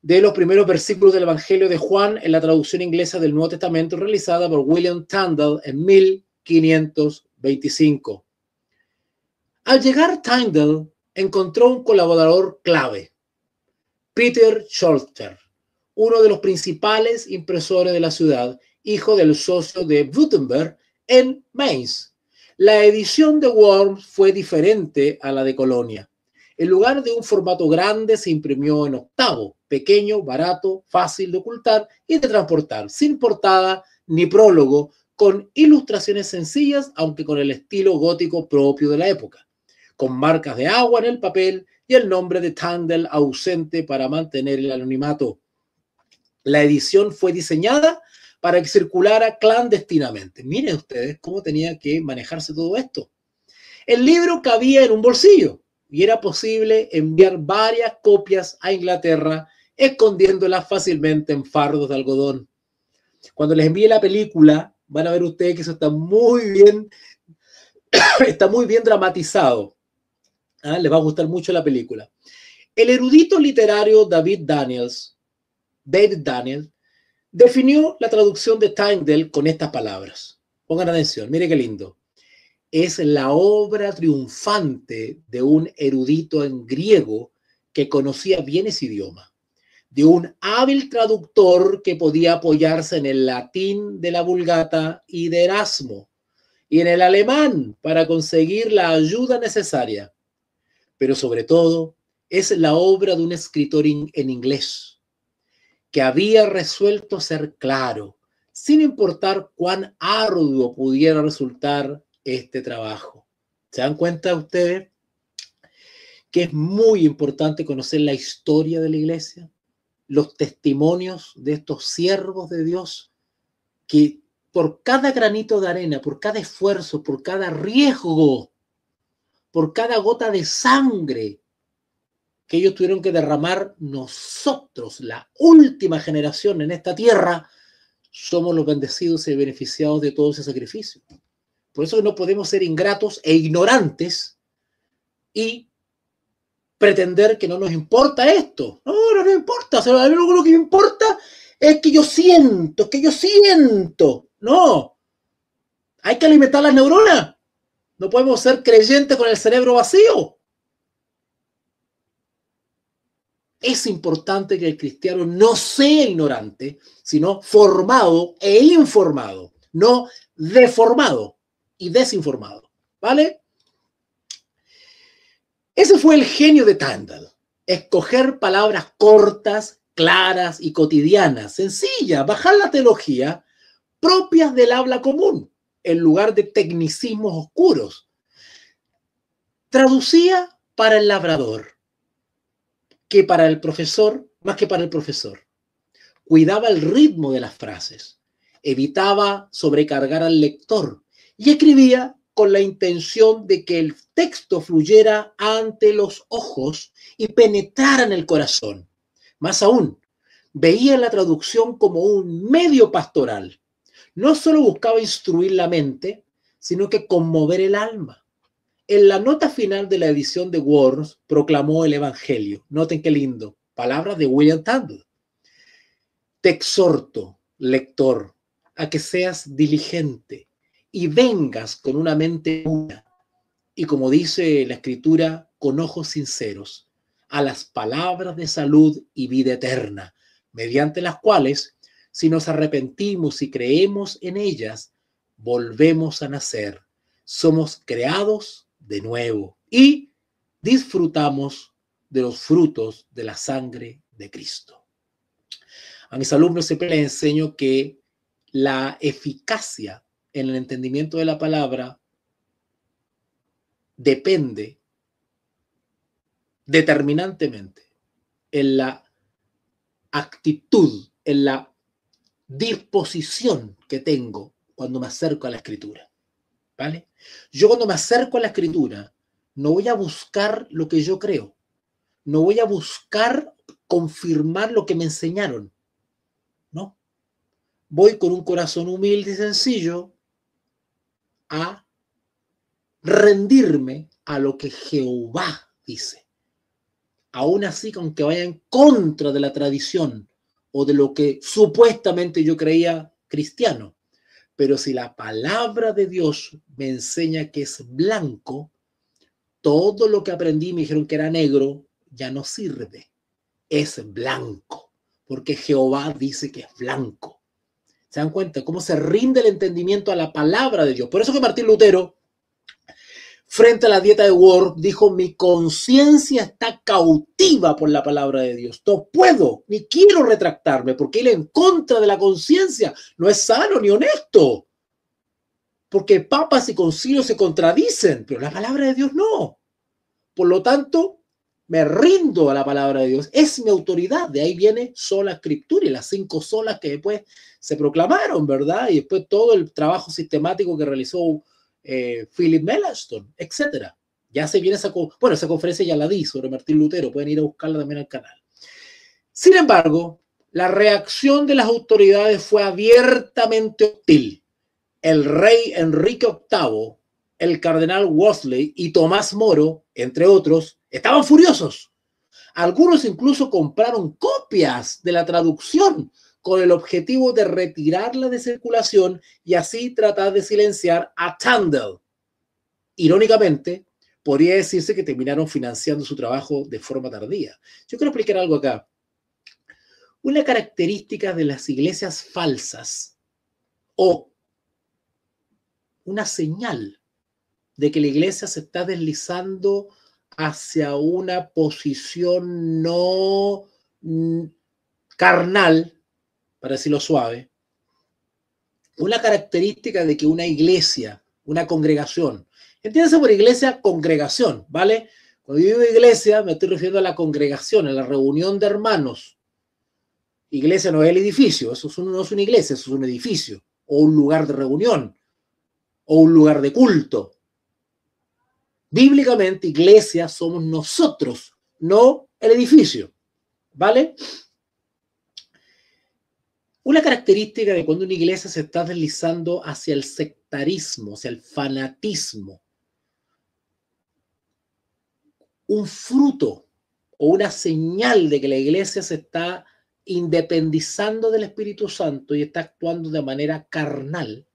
de los primeros versículos del Evangelio de Juan en la traducción inglesa del Nuevo Testamento realizada por William Tyndale en 1525. Al llegar Tyndale encontró un colaborador clave, Peter Scholter, uno de los principales impresores de la ciudad, hijo del socio de Gutenberg en Mainz. La edición de Worms fue diferente a la de Colonia. En lugar de un formato grande, se imprimió en octavo, pequeño, barato, fácil de ocultar y de transportar, sin portada ni prólogo, con ilustraciones sencillas, aunque con el estilo gótico propio de la época, con marcas de agua en el papel y el nombre de Tyndale ausente para mantener el anonimato. La edición fue diseñada para que circulara clandestinamente. Miren ustedes cómo tenía que manejarse todo esto. El libro cabía en un bolsillo y era posible enviar varias copias a Inglaterra, escondiéndolas fácilmente en fardos de algodón. Cuando les envíe la película, van a ver ustedes que eso está muy bien dramatizado. Les va a gustar mucho la película. El erudito literario David Daniels definió la traducción de Tyndale con estas palabras. Pongan atención, mire qué lindo. Es la obra triunfante de un erudito en griego que conocía bien ese idioma, de un hábil traductor que podía apoyarse en el latín de la Vulgata y de Erasmo y en el alemán para conseguir la ayuda necesaria. Pero sobre todo, es la obra de un escritor en inglés que había resuelto ser claro, sin importar cuán arduo pudiera resultar este trabajo. ¿Se dan cuenta ustedes que es muy importante conocer la historia de la iglesia? Los testimonios de estos siervos de Dios que por cada granito de arena, por cada esfuerzo, por cada riesgo, por cada gota de sangre que ellos tuvieron que derramar, nosotros, la última generación en esta tierra, somos los bendecidos y beneficiados de todo ese sacrificio. Por eso no podemos ser ingratos e ignorantes y pretender que no nos importa esto. No nos importa. O sea, a mí lo que me importa es que yo siento, No. Hay que alimentar las neuronas. No podemos ser creyentes con el cerebro vacío. Es importante que el cristiano no sea ignorante, sino formado e informado, no deformado y desinformado. ¿Vale? Ese fue el genio de Tyndale. Escoger palabras cortas, claras y cotidianas, sencillas, bajar la teología propias del habla común, en lugar de tecnicismos oscuros. Traducía para el labrador, que para el profesor, más que para el profesor. Cuidaba el ritmo de las frases, evitaba sobrecargar al lector y escribía con la intención de que el texto fluyera ante los ojos y penetrara en el corazón. Más aún, veía la traducción como un medio pastoral. No solo buscaba instruir la mente, sino que conmover el alma. En la nota final de la edición de Worms proclamó el Evangelio. Noten qué lindo. Palabras de William Tyndale. Te exhorto, lector, a que seas diligente y vengas con una mente pura y, como dice la Escritura, con ojos sinceros, a las palabras de salud y vida eterna, mediante las cuales, si nos arrepentimos y creemos en ellas, volvemos a nacer. Somos creados de nuevo y disfrutamos de los frutos de la sangre de Cristo. A mis alumnos siempre les enseño que la eficacia en el entendimiento de la palabra depende determinantemente en la actitud, en la disposición que tengo cuando me acerco a la Escritura. ¿Vale? Yo cuando me acerco a la Escritura no voy a buscar lo que yo creo. no voy a buscar confirmar lo que me enseñaron, ¿no? Voy con un corazón humilde y sencillo a rendirme a lo que Jehová dice. Aún así, aunque vaya en contra de la tradición o de lo que supuestamente yo creía cristiano. Pero si la palabra de Dios me enseña que es blanco, todo lo que aprendí me dijeron que era negro, ya no sirve. Es blanco, porque Jehová dice que es blanco. ¿Se dan cuenta cómo se rinde el entendimiento a la palabra de Dios? Por eso que Martín Lutero, frente a la dieta de Worms, dijo: mi conciencia está cautiva por la palabra de Dios. No puedo ni quiero retractarme, porque ir en contra de la conciencia no es sano ni honesto. Porque papas y concilios se contradicen, pero la palabra de Dios no. Por lo tanto, me rindo a la palabra de Dios. Es mi autoridad. De ahí viene sola escritura y las 5 solas que después se proclamaron, ¿verdad? Y después todo el trabajo sistemático que realizó Philip Melanchthon, etcétera. Ya se viene esa conferencia ya la di sobre Martín Lutero. Pueden ir a buscarla también al canal. Sin embargo, la reacción de las autoridades fue abiertamente hostil. El rey Enrique VIII, el cardenal Wolsey y Tomás Moro, entre otros, estaban furiosos. Algunos incluso compraron copias de la traducción con el objetivo de retirarla de circulación y así tratar de silenciar a Tyndale. Irónicamente, podría decirse que terminaron financiando su trabajo de forma tardía. Yo quiero explicar algo acá. Una característica de las iglesias falsas o una señal de que la iglesia se está deslizando hacia una posición no carnal, para decirlo suave, una característica de que una iglesia, una congregación, entiéndase por iglesia, congregación, ¿vale? Cuando yo digo iglesia, me estoy refiriendo a la congregación, a la reunión de hermanos. Iglesia no es el edificio, eso no es una iglesia, eso es un edificio, o un lugar de reunión, o un lugar de culto. Bíblicamente, iglesia somos nosotros, no el edificio, ¿vale? Una característica de cuando una iglesia se está deslizando hacia el sectarismo, hacia el fanatismo, un fruto o una señal de que la iglesia se está independizando del Espíritu Santo y está actuando de manera carnal,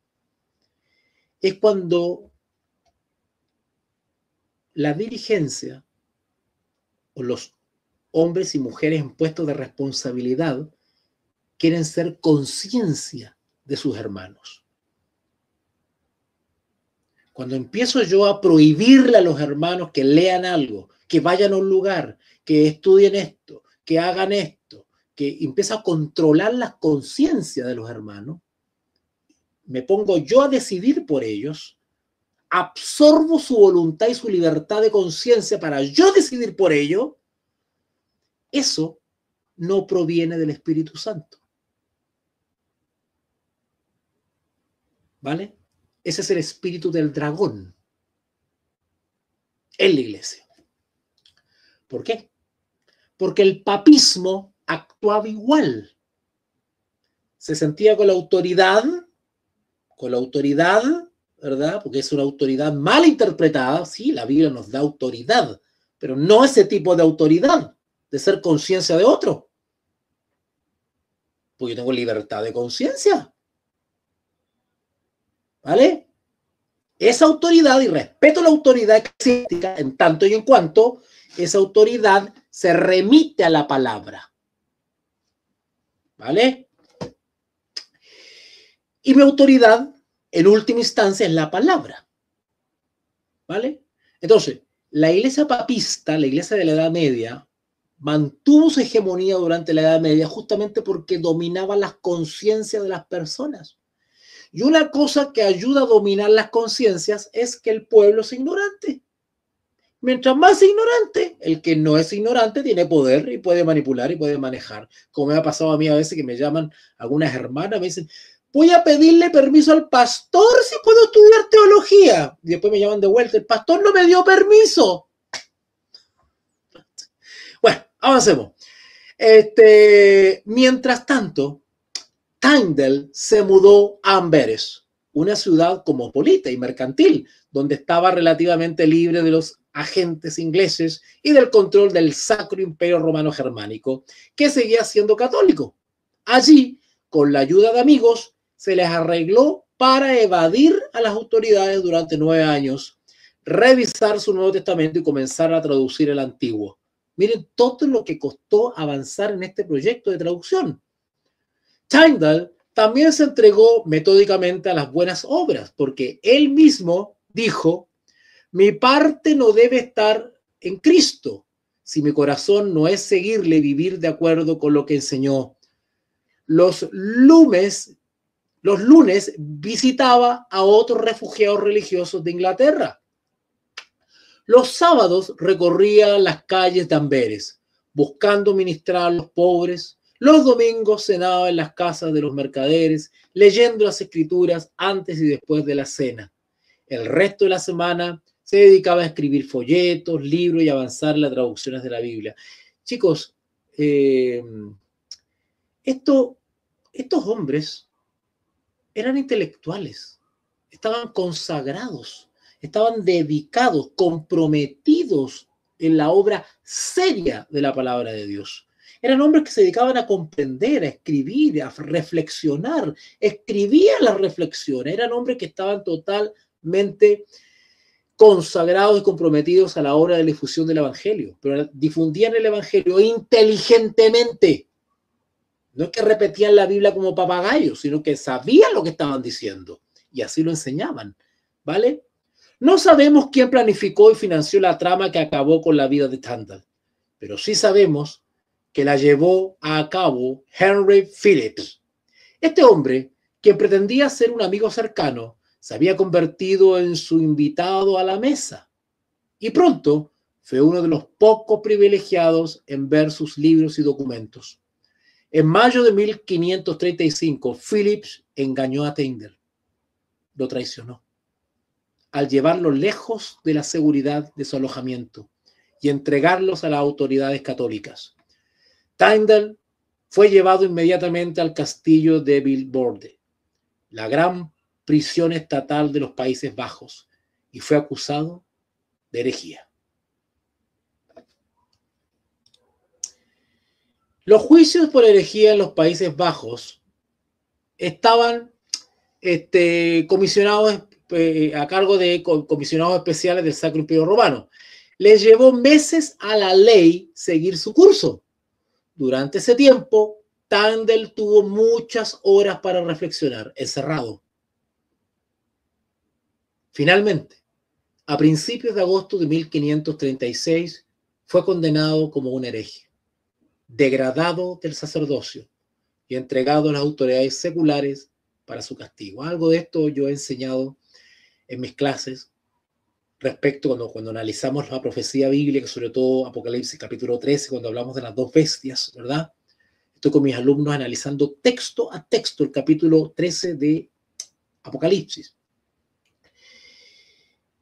es cuando la dirigencia o los hombres y mujeres en puestos de responsabilidad quieren ser conciencia de sus hermanos. Cuando empiezo yo a prohibirle a los hermanos que lean algo, que vayan a un lugar, que estudien esto, que hagan esto, que empiezo a controlar la conciencia de los hermanos, me pongo yo a decidir por ellos, absorbo su voluntad y su libertad de conciencia para yo decidir por ello, eso no proviene del Espíritu Santo. ¿Vale? Ese es el espíritu del dragón en la iglesia. ¿Por qué? Porque el papismo actuaba igual. Se sentía con la autoridad, ¿verdad? Porque es una autoridad mal interpretada. Sí, la Biblia nos da autoridad, pero no ese tipo de autoridad, de ser conciencia de otro. Porque yo tengo libertad de conciencia. ¿Vale? Esa autoridad, y respeto la autoridad eclesiástica en tanto y en cuanto esa autoridad se remite a la palabra. ¿Vale? Y mi autoridad, en última instancia, es la palabra. ¿Vale? Entonces, la iglesia papista, la iglesia de la Edad Media, mantuvo su hegemonía durante la Edad Media justamente porque dominaba las conciencias de las personas. Y una cosa que ayuda a dominar las conciencias es que el pueblo es ignorante. Mientras más ignorante, el que no es ignorante tiene poder y puede manipular y puede manejar. Como me ha pasado a mí a veces que me llaman algunas hermanas, me dicen, voy a pedirle permiso al pastor si puedo estudiar teología. Y después me llaman de vuelta, el pastor no me dio permiso. Avancemos. Mientras tanto, Tyndall se mudó a Amberes, una ciudad cosmopolita y mercantil, donde estaba relativamente libre de los agentes ingleses y del control del Sacro Imperio Romano Germánico, que seguía siendo católico. Allí, con la ayuda de amigos, se les arregló para evadir a las autoridades durante 9 años, revisar su Nuevo Testamento y comenzar a traducir el Antiguo. Miren todo lo que costó avanzar en este proyecto de traducción. Tyndall también se entregó metódicamente a las buenas obras, porque él mismo dijo: mi parte no debe estar en Cristo, si mi corazón no es seguirle, vivir de acuerdo con lo que enseñó. Los lunes visitaba a otros refugiados religiosos de Inglaterra. Los sábados recorría las calles de Amberes, buscando ministrar a los pobres. Los domingos cenaba en las casas de los mercaderes, leyendo las escrituras antes y después de la cena. El resto de la semana se dedicaba a escribir folletos, libros y avanzar en las traducciones de la Biblia. Chicos, estos hombres eran intelectuales, estaban consagrados, estaban dedicados, comprometidos en la obra seria de la palabra de Dios. Eran hombres que se dedicaban a comprender, a escribir, a reflexionar, escribían las reflexiones. Eran hombres que estaban totalmente consagrados y comprometidos a la obra de la difusión del Evangelio, pero difundían el Evangelio inteligentemente. No es que repetían la Biblia como papagayos, sino que sabían lo que estaban diciendo y así lo enseñaban, ¿vale? No sabemos quién planificó y financió la trama que acabó con la vida de Tyndall, pero sí sabemos que la llevó a cabo Henry Phillips. Este hombre, quien pretendía ser un amigo cercano, se había convertido en su invitado a la mesa y pronto fue uno de los pocos privilegiados en ver sus libros y documentos. En mayo de 1535, Phillips engañó a Tyndall, lo traicionó, al llevarlo lejos de la seguridad de su alojamiento y entregarlos a las autoridades católicas. Tyndall fue llevado inmediatamente al castillo de Vilvoorde, la gran prisión estatal de los Países Bajos, y fue acusado de herejía. Los juicios por herejía en los Países Bajos estaban comisionados a cargo de comisionados especiales del Sacro Imperio Romano. Les llevó meses a la ley seguir su curso. Durante ese tiempo, Tyndall tuvo muchas horas para reflexionar, encerrado. Finalmente, a principios de agosto de 1536, fue condenado como un hereje, degradado del sacerdocio y entregado a las autoridades seculares para su castigo. Algo de esto yo he enseñado en mis clases respecto cuando analizamos la profecía bíblica, sobre todo Apocalipsis capítulo 13, cuando hablamos de las dos bestias, ¿verdad? Estoy con mis alumnos analizando texto a texto el capítulo 13 de Apocalipsis.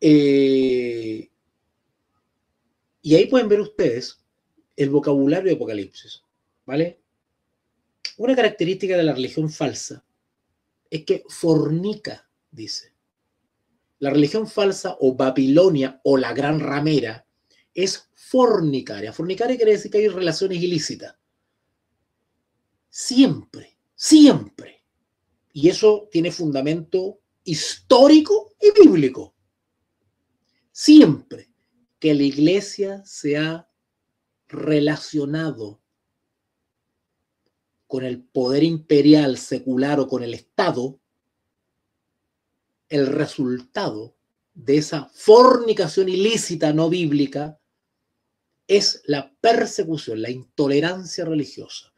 Y ahí pueden ver ustedes el vocabulario de Apocalipsis, ¿vale? Una característica de la religión falsa es que fornica, dice. La religión falsa o Babilonia o la gran ramera es fornicaria. Fornicaria quiere decir que hay relaciones ilícitas. Siempre, siempre. Y eso tiene fundamento histórico y bíblico. Siempre que la iglesia se ha relacionado con el poder imperial secular o con el Estado, el resultado de esa fornicación ilícita no bíblica es la persecución, la intolerancia religiosa.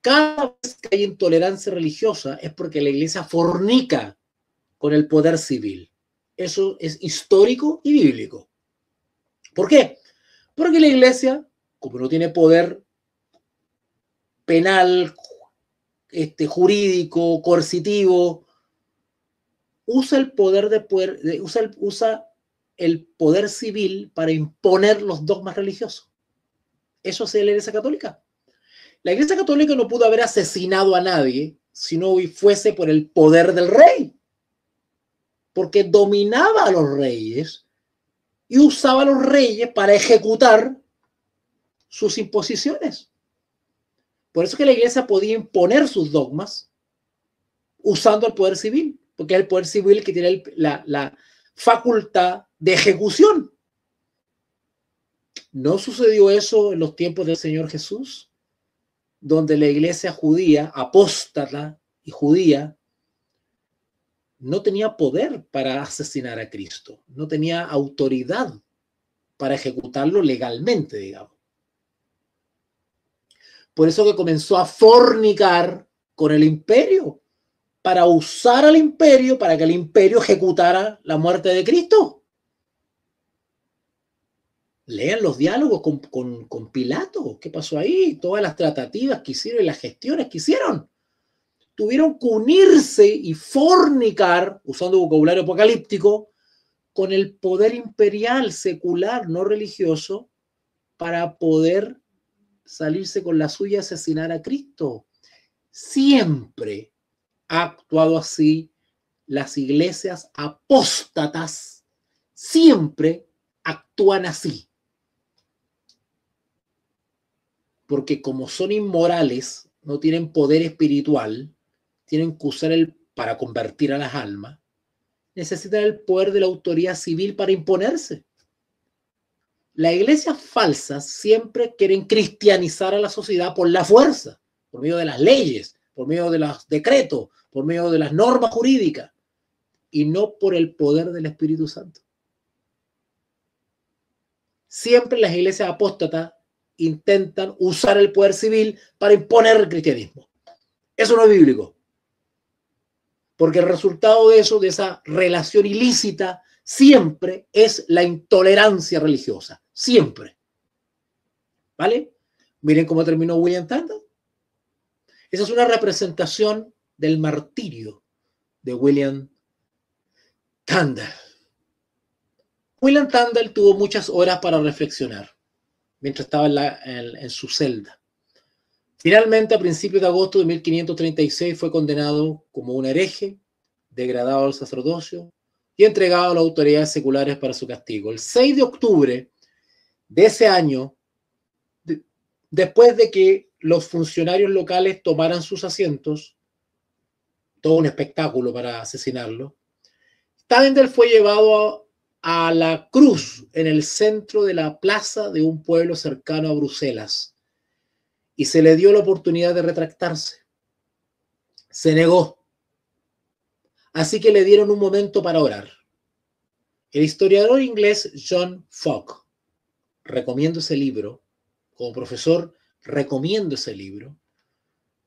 Cada vez que hay intolerancia religiosa es porque la iglesia fornica con el poder civil. Eso es histórico y bíblico. ¿Por qué? Porque la iglesia, como no tiene poder penal, jurídico, coercitivo, usa el poder civil para imponer los dogmas religiosos. Eso hacía la Iglesia Católica. La Iglesia Católica no pudo haber asesinado a nadie si no fuese por el poder del rey, porque dominaba a los reyes y usaba a los reyes para ejecutar sus imposiciones. Por eso que la Iglesia podía imponer sus dogmas usando el poder civil, porque es el poder civil que tiene la facultad de ejecución. ¿No sucedió eso en los tiempos del Señor Jesús? Donde la iglesia judía, apóstata y judía, no tenía poder para asesinar a Cristo, no tenía autoridad para ejecutarlo legalmente, digamos. Por eso que comenzó a fornicar con el imperio, para usar al imperio, para que el imperio ejecutara la muerte de Cristo. Lean los diálogos con Pilato. ¿Qué pasó ahí? Todas las tratativas que hicieron y las gestiones que hicieron. Tuvieron que unirse y fornicar, usando vocabulario apocalíptico, con el poder imperial, secular, no religioso, para poder salirse con la suya y asesinar a Cristo. Siempre ha actuado así las iglesias apóstatas. Siempre actúan así. Porque como son inmorales, no tienen poder espiritual, tienen que usar para convertir a las almas, necesitan el poder de la autoridad civil para imponerse. Las iglesias falsas siempre quieren cristianizar a la sociedad por la fuerza, por medio de las leyes, por medio de los decretos, por medio de las normas jurídicas, y no por el poder del Espíritu Santo. Siempre las iglesias apóstatas intentan usar el poder civil para imponer el cristianismo. Eso no es bíblico. Porque el resultado de eso, de esa relación ilícita, siempre es la intolerancia religiosa. Siempre. ¿Vale? Miren cómo terminó William Tyndale. Esa es una representación del martirio de William Tyndale. William Tyndale tuvo muchas horas para reflexionar mientras estaba en su celda. Finalmente, a principios de agosto de 1536, fue condenado como un hereje, degradado al sacerdocio y entregado a las autoridades seculares para su castigo. El 6 de octubre de ese año, después de que los funcionarios locales tomaran sus asientos, todo un espectáculo para asesinarlo, Tyndale fue llevado a la cruz en el centro de la plaza de un pueblo cercano a Bruselas y se le dio la oportunidad de retractarse. Se negó. Así que le dieron un momento para orar. El historiador inglés John Fogg, recomiendo ese libro, como profesor recomiendo ese libro,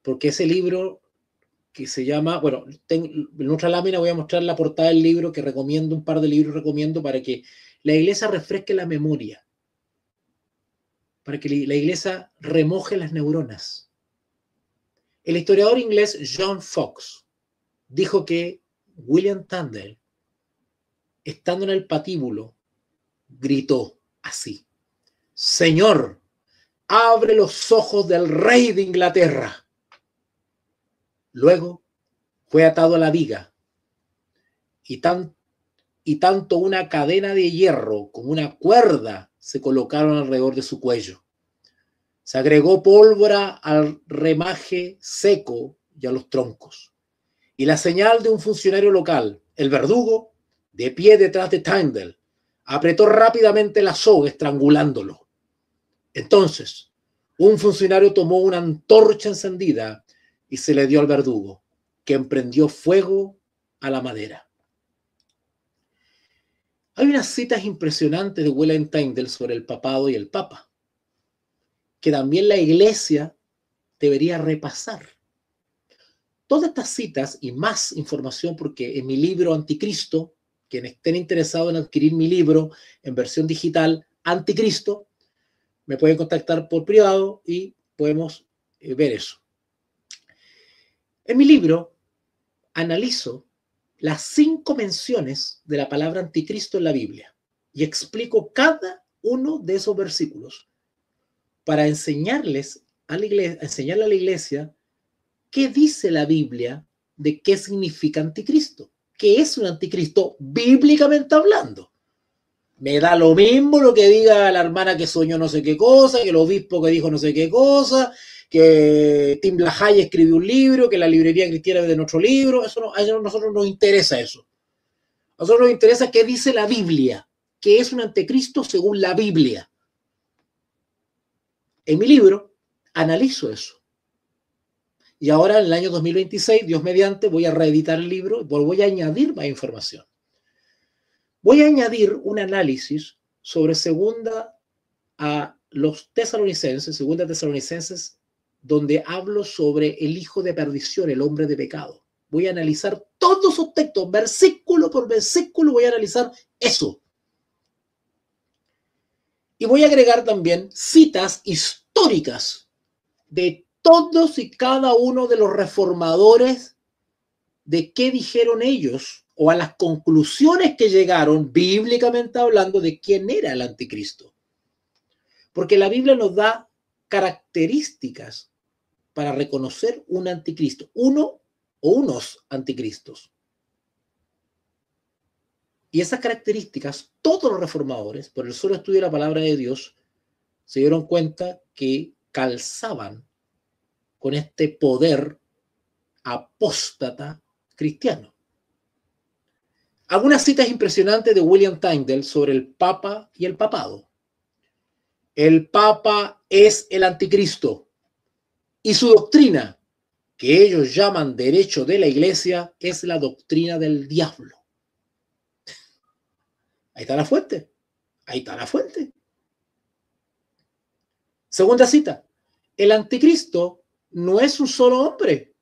porque ese libro que se llama, bueno, en otra lámina voy a mostrar la portada del libro que recomiendo, un par de libros recomiendo para que la iglesia refresque la memoria, para que la iglesia remoje las neuronas. El historiador inglés John Fox dijo que William Tyndale, estando en el patíbulo, gritó así: Señor, abre los ojos del rey de Inglaterra. Luego fue atado a la viga y tanto una cadena de hierro como una cuerda se colocaron alrededor de su cuello. Se agregó pólvora al remaje seco y a los troncos. Y la señal de un funcionario local, el verdugo, de pie detrás de Tyndale, apretó rápidamente la soga estrangulándolo. Entonces, un funcionario tomó una antorcha encendida y se le dio al verdugo, que emprendió fuego a la madera. Hay unas citas impresionantes de William Tyndale sobre el papado y el papa, que también la iglesia debería repasar. Todas estas citas y más información, porque en mi libro Anticristo, quienes estén interesados en adquirir mi libro en versión digital, Anticristo, me pueden contactar por privado y podemos ver eso. En mi libro analizo las 5 menciones de la palabra anticristo en la Biblia y explico cada uno de esos versículos para enseñarle a la iglesia qué dice la Biblia de qué significa anticristo. ¿Qué es un anticristo bíblicamente hablando? Me da lo mismo lo que diga la hermana que soñó no sé qué cosa, que el obispo que dijo no sé qué cosa, que Tim LaHaye escribió un libro, que la librería cristiana vende otro libro. Eso no, a nosotros nos interesa eso. A nosotros nos interesa qué dice la Biblia, qué es un anticristo según la Biblia. En mi libro analizo eso. Y ahora en el año 2026, Dios mediante, voy a reeditar el libro y voy a añadir más información. Voy a añadir un análisis sobre segunda Tesalonicenses, donde hablo sobre el hijo de perdición, el hombre de pecado. Voy a analizar todos esos textos, versículo por versículo, voy a analizar eso. Y voy a agregar también citas históricas de todos y cada uno de los reformadores, de qué dijeron ellos o a las conclusiones que llegaron bíblicamente hablando de quién era el anticristo. Porque la Biblia nos da características para reconocer un anticristo, uno o unos anticristos. Y esas características, todos los reformadores, por el solo estudio de la palabra de Dios, se dieron cuenta que calzaban con este poder apóstata cristiano. Algunas citas impresionantes de William Tyndale sobre el Papa y el papado. El Papa es el anticristo y su doctrina, que ellos llaman derecho de la Iglesia, es la doctrina del diablo. Ahí está la fuente. Ahí está la fuente. Segunda cita. El anticristo no es un solo hombre,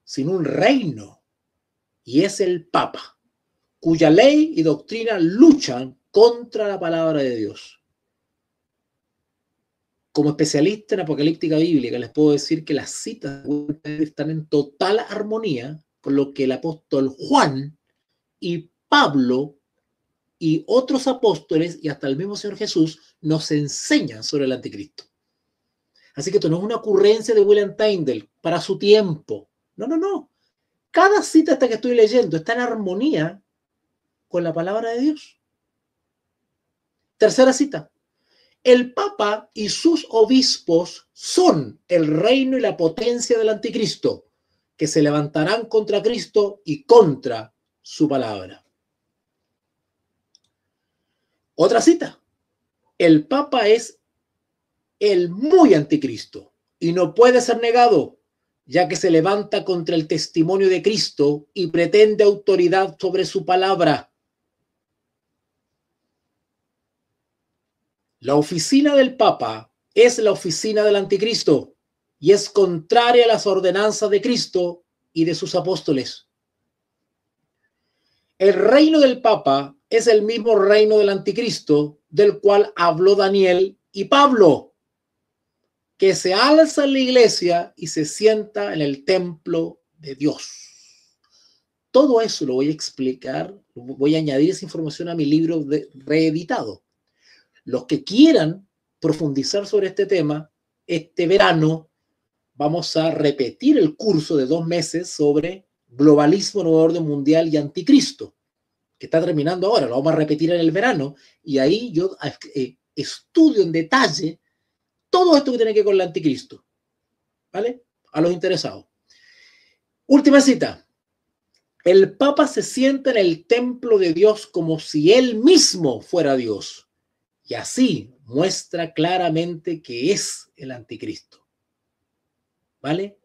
sino un reino. Y es el Papa, cuya ley y doctrina luchan contra la palabra de Dios. Como especialista en apocalíptica bíblica, les puedo decir que las citas están en total armonía con lo que el apóstol Juan y Pablo y otros apóstoles y hasta el mismo Señor Jesús nos enseñan sobre el anticristo. Así que esto no es una ocurrencia de William Tyndale para su tiempo. No. Cada cita esta que estoy leyendo está en armonía con la palabra de Dios. Tercera cita. El Papa y sus obispos son el reino y la potencia del anticristo, que se levantarán contra Cristo y contra su palabra. Otra cita. El Papa es el muy anticristo y no puede ser negado, ya que se levanta contra el testimonio de Cristo y pretende autoridad sobre su palabra. La oficina del Papa es la oficina del anticristo y es contraria a las ordenanzas de Cristo y de sus apóstoles. El reino del Papa es el mismo reino del anticristo del cual habló Daniel y Pablo, que se alza en la iglesia y se sienta en el templo de Dios. Todo eso lo voy a explicar, voy a añadir esa información a mi libro reeditado. Los que quieran profundizar sobre este tema, este verano vamos a repetir el curso de 2 meses sobre globalismo, nuevo orden mundial y anticristo, que está terminando ahora. Lo vamos a repetir en el verano y ahí yo estudio en detalle todo esto que tiene que ver con el anticristo. ¿Vale? A los interesados. Última cita. El Papa se sienta en el templo de Dios como si él mismo fuera Dios. Y así muestra claramente que es el anticristo. ¿Vale?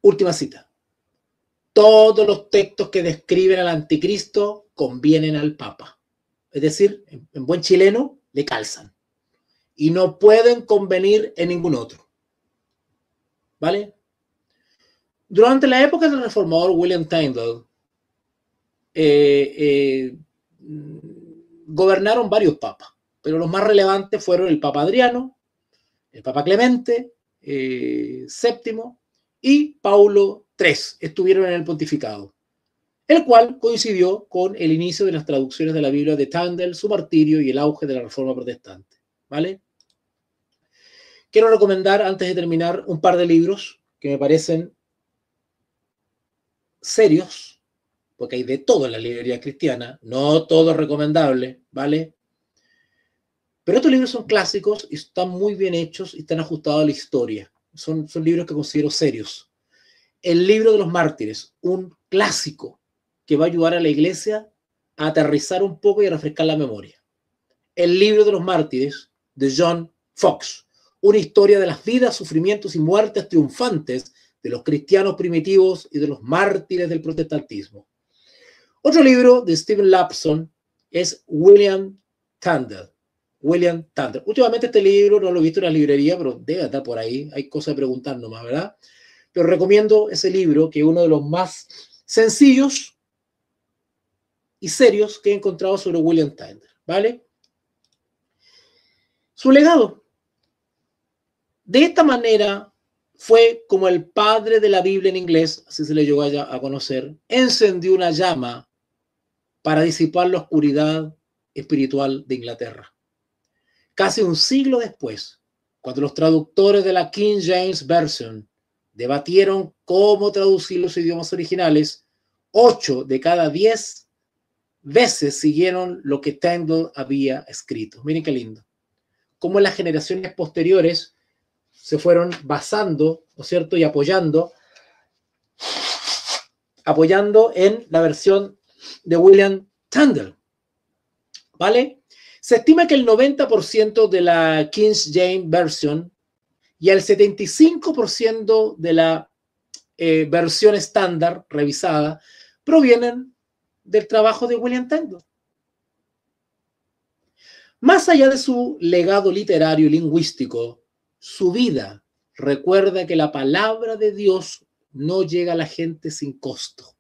Última cita. Todos los textos que describen al anticristo convienen al Papa. Es decir, en buen chileno, le calzan. Y no pueden convenir en ningún otro. ¿Vale? Durante la época del reformador William Tyndale, gobernaron varios papas, pero los más relevantes fueron el Papa Adriano, el Papa Clemente VII y Paulo III. Estuvieron en el pontificado. el cual coincidió con el inicio de las traducciones de la Biblia de Tyndale, su martirio y el auge de la Reforma Protestante. ¿Vale? Quiero recomendar, antes de terminar, un par de libros que me parecen serios, porque hay de todo en la librería cristiana, no todo es recomendable, ¿vale? Pero estos libros son clásicos y están muy bien hechos y están ajustados a la historia. Son libros que considero serios. El libro de los mártires, un clásico que va a ayudar a la iglesia a aterrizar un poco y a refrescar la memoria. El libro de los mártires de John Fox, una historia de las vidas, sufrimientos y muertes triunfantes de los cristianos primitivos y de los mártires del protestantismo. Otro libro de Stephen Lapson es William Tyndale. William Tyndale. Últimamente este libro no lo he visto en la librería, pero debe estar por ahí. Hay cosas de preguntar nomás, ¿verdad? Pero recomiendo ese libro, que es uno de los más sencillos y serios que he encontrado sobre William Tyndale, ¿vale? Su legado. De esta manera fue como el padre de la Biblia en inglés, así se le llegó a conocer, encendió una llama para disipar la oscuridad espiritual de Inglaterra. Casi un siglo después, cuando los traductores de la King James Version debatieron cómo traducir los idiomas originales, 8 de cada 10 veces siguieron lo que Tyndale había escrito. Miren qué lindo. Cómo las generaciones posteriores se fueron basando, ¿no es cierto?, y apoyando en la versión de William Tyndale, ¿vale? Se estima que el 90% de la King James Version y el 75% de la versión estándar revisada provienen del trabajo de William Tyndale. Más allá de su legado literario y lingüístico, su vida recuerda que la palabra de Dios no llega a la gente sin costo.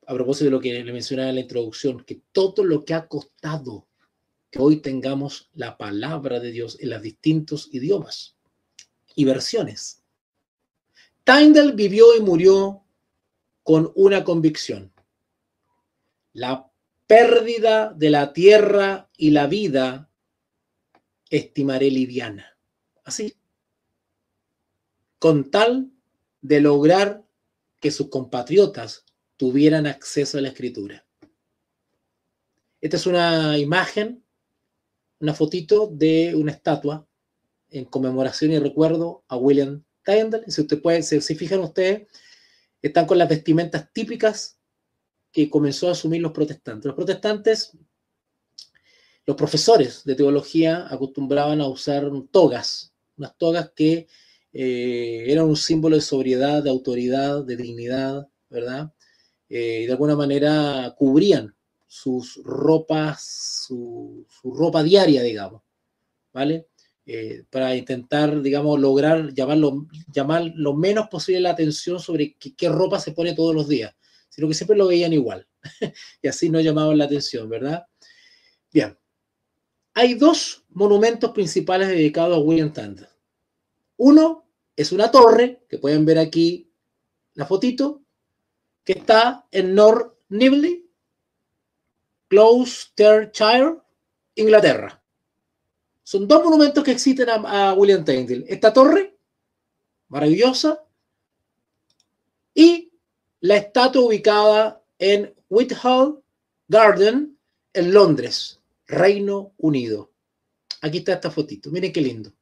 A propósito de lo que le mencionaba en la introducción, que todo lo que ha costado que hoy tengamos la palabra de Dios en los distintos idiomas y versiones. Tyndale vivió y murió con una convicción: la pérdida de la tierra y la vida estimaré liviana. Así, con tal de lograr que sus compatriotas tuvieran acceso a la escritura. Esta es una imagen, una fotito de una estatua en conmemoración y recuerdo a William Tyndale. Si usted puede, si fijan ustedes, están con las vestimentas típicas que comenzó a asumir los protestantes. Los protestantes, los profesores de teología acostumbraban a usar togas, unas togas que eran un símbolo de sobriedad, de autoridad, de dignidad, ¿verdad? Y de alguna manera cubrían sus ropas, su ropa diaria, digamos, ¿vale? Para intentar, digamos, lograr llamar lo menos posible la atención sobre qué ropa se pone todos los días, sino que siempre lo veían igual, y así no llamaban la atención, ¿verdad? Bien, hay dos monumentos principales dedicados a William Tyndale. Uno es una torre, que pueden ver aquí la fotito, que está en North Nibley, Gloucestershire, Inglaterra. Son dos monumentos que existen a William Tyndale. Esta torre, maravillosa, y la estatua ubicada en Whitehall Garden, en Londres, Reino Unido. Aquí está esta fotito. Miren qué lindo.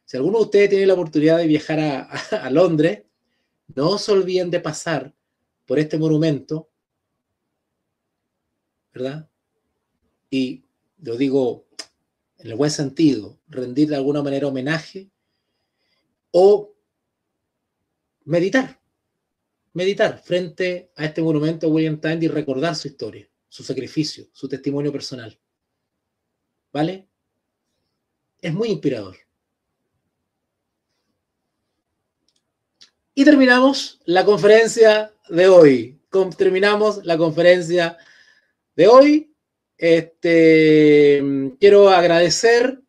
Si alguno de ustedes tiene la oportunidad de viajar a Londres, no se olviden de pasar por este monumento, ¿verdad? Y lo digo en el buen sentido, rendir de alguna manera homenaje o meditar frente a este monumento a William Tyndale y recordar su historia, su sacrificio, su testimonio personal. ¿Vale? Es muy inspirador. Y terminamos la conferencia de hoy. Quiero agradecer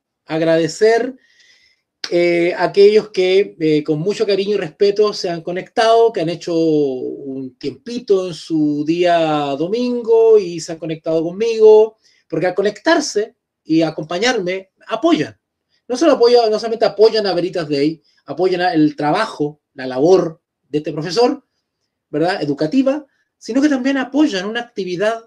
aquellos que con mucho cariño y respeto se han conectado, que han hecho un tiempito en su día domingo y se han conectado conmigo, porque al conectarse y acompañarme, apoyan. No solamente apoyan a Veritas Day, apoyan el trabajo, la labor de este profesor, ¿verdad?, educativa, sino que también apoyan una actividad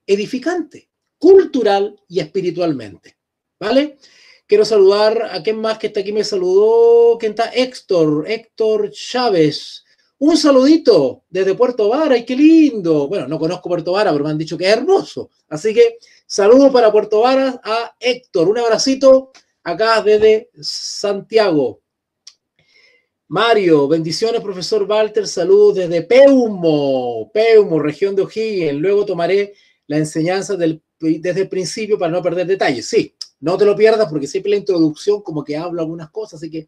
edificante, cultural y espiritualmente, ¿vale? Quiero saludar a quien más que está aquí me saludó. ¿Quién está? Héctor Chávez. Un saludito desde Puerto Vara. ¡Ay, qué lindo! Bueno, no conozco Puerto Vara, pero me han dicho que es hermoso. Así que saludo para Puerto Vara a Héctor. Un abracito acá desde Santiago. Mario, bendiciones, profesor Walter. Saludos desde Peumo, región de O'Higgins. Luego tomaré la enseñanza desde el principio para no perder detalles. Sí. No te lo pierdas porque siempre la introducción como que habla algunas cosas, así que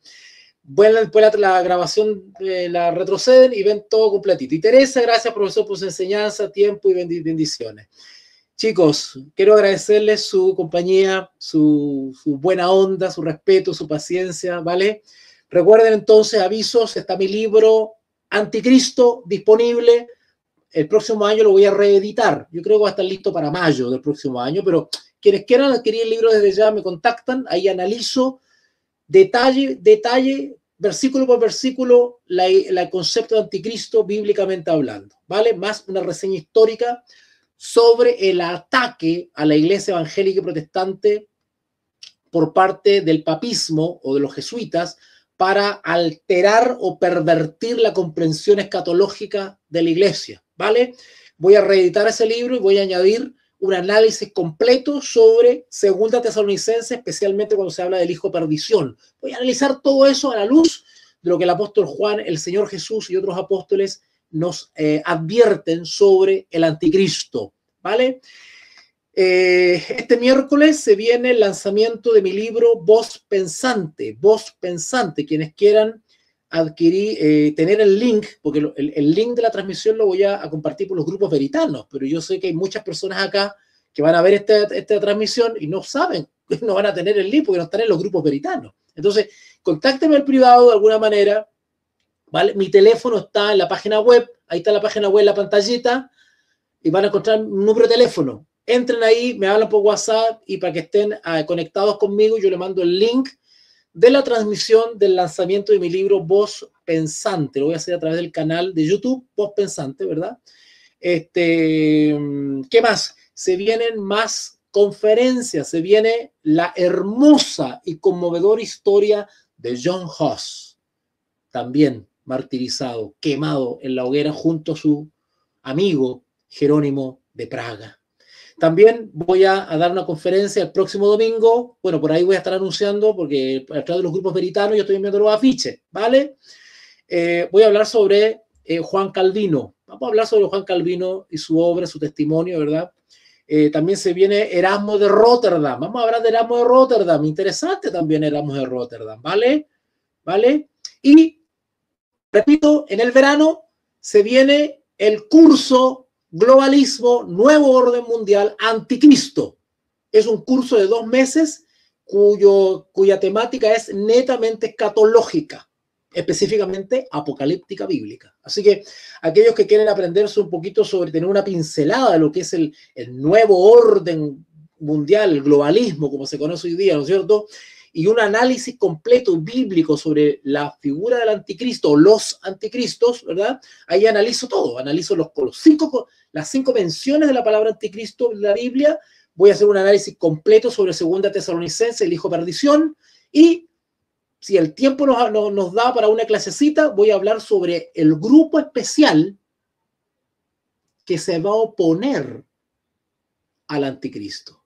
después la grabación la retroceden y ven todo completito. Y Teresa, gracias profesor por su enseñanza, tiempo y bendiciones. Chicos, quiero agradecerles su compañía, su buena onda, su respeto, su paciencia, ¿vale? Recuerden entonces, avisos, está mi libro Anticristo disponible. El próximo año lo voy a reeditar. Yo creo que va a estar listo para mayo del próximo año, pero quienes quieran adquirir el libro desde ya me contactan. Ahí analizo detalle, versículo por versículo, el concepto de anticristo bíblicamente hablando, ¿vale? Más una reseña histórica sobre el ataque a la iglesia evangélica y protestante por parte del papismo o de los jesuitas para alterar o pervertir la comprensión escatológica de la iglesia, ¿vale? Voy a reeditar ese libro y voy a añadir un análisis completo sobre Segunda Tesalonicenses, especialmente cuando se habla del hijo perdición. Voy a analizar todo eso a la luz de lo que el apóstol Juan, el Señor Jesús y otros apóstoles nos advierten sobre el anticristo, ¿vale? Este miércoles se viene el lanzamiento de mi libro Voz Pensante. Quienes quieran adquirir, tener el link, porque el link de la transmisión lo voy a compartir por los grupos veritanos, pero yo sé que hay muchas personas acá que van a ver esta transmisión y no saben, no van a tener el link porque no están en los grupos veritanos. Entonces, contáctenme al privado de alguna manera, ¿vale? Mi teléfono está en la página web, ahí está la página web en la pantallita, y van a encontrar un número de teléfono. Entren ahí, me hablan por WhatsApp y para que estén conectados conmigo, yo les mando el link de la transmisión del lanzamiento de mi libro Voz Pensante. Lo voy a hacer a través del canal de YouTube, Voz Pensante, ¿verdad? ¿Qué más? Se vienen más conferencias, se viene la hermosa y conmovedora historia de John Huss, también martirizado, quemado en la hoguera junto a su amigo Jerónimo de Praga. También voy a dar una conferencia el próximo domingo. Bueno, por ahí voy a estar anunciando porque a través de los grupos veritanos yo estoy enviando los afiches, ¿vale? Voy a hablar sobre Juan Calvino. Vamos a hablar sobre Juan Calvino y su obra, su testimonio, ¿verdad? También se viene Erasmo de Rotterdam. Vamos a hablar de Erasmo de Rotterdam. Interesante también Erasmo de Rotterdam, ¿vale? ¿Vale? Y, repito, en el verano se viene el curso Globalismo, Nuevo Orden Mundial, Anticristo. Es un curso de 2 meses cuya temática es netamente escatológica, específicamente apocalíptica bíblica. Así que aquellos que quieren aprenderse un poquito sobre tener una pincelada de lo que es el nuevo orden mundial, el globalismo, como se conoce hoy día, ¿no es cierto? Y un análisis completo bíblico sobre la figura del anticristo o los anticristos, ¿verdad? Ahí analizo todo, analizo las 5 menciones de la palabra anticristo en la Biblia. Voy a hacer un análisis completo sobre Segunda Tesalonicenses, el hijo perdición, y si el tiempo nos da para una clasecita, voy a hablar sobre el grupo especial que se va a oponer al anticristo.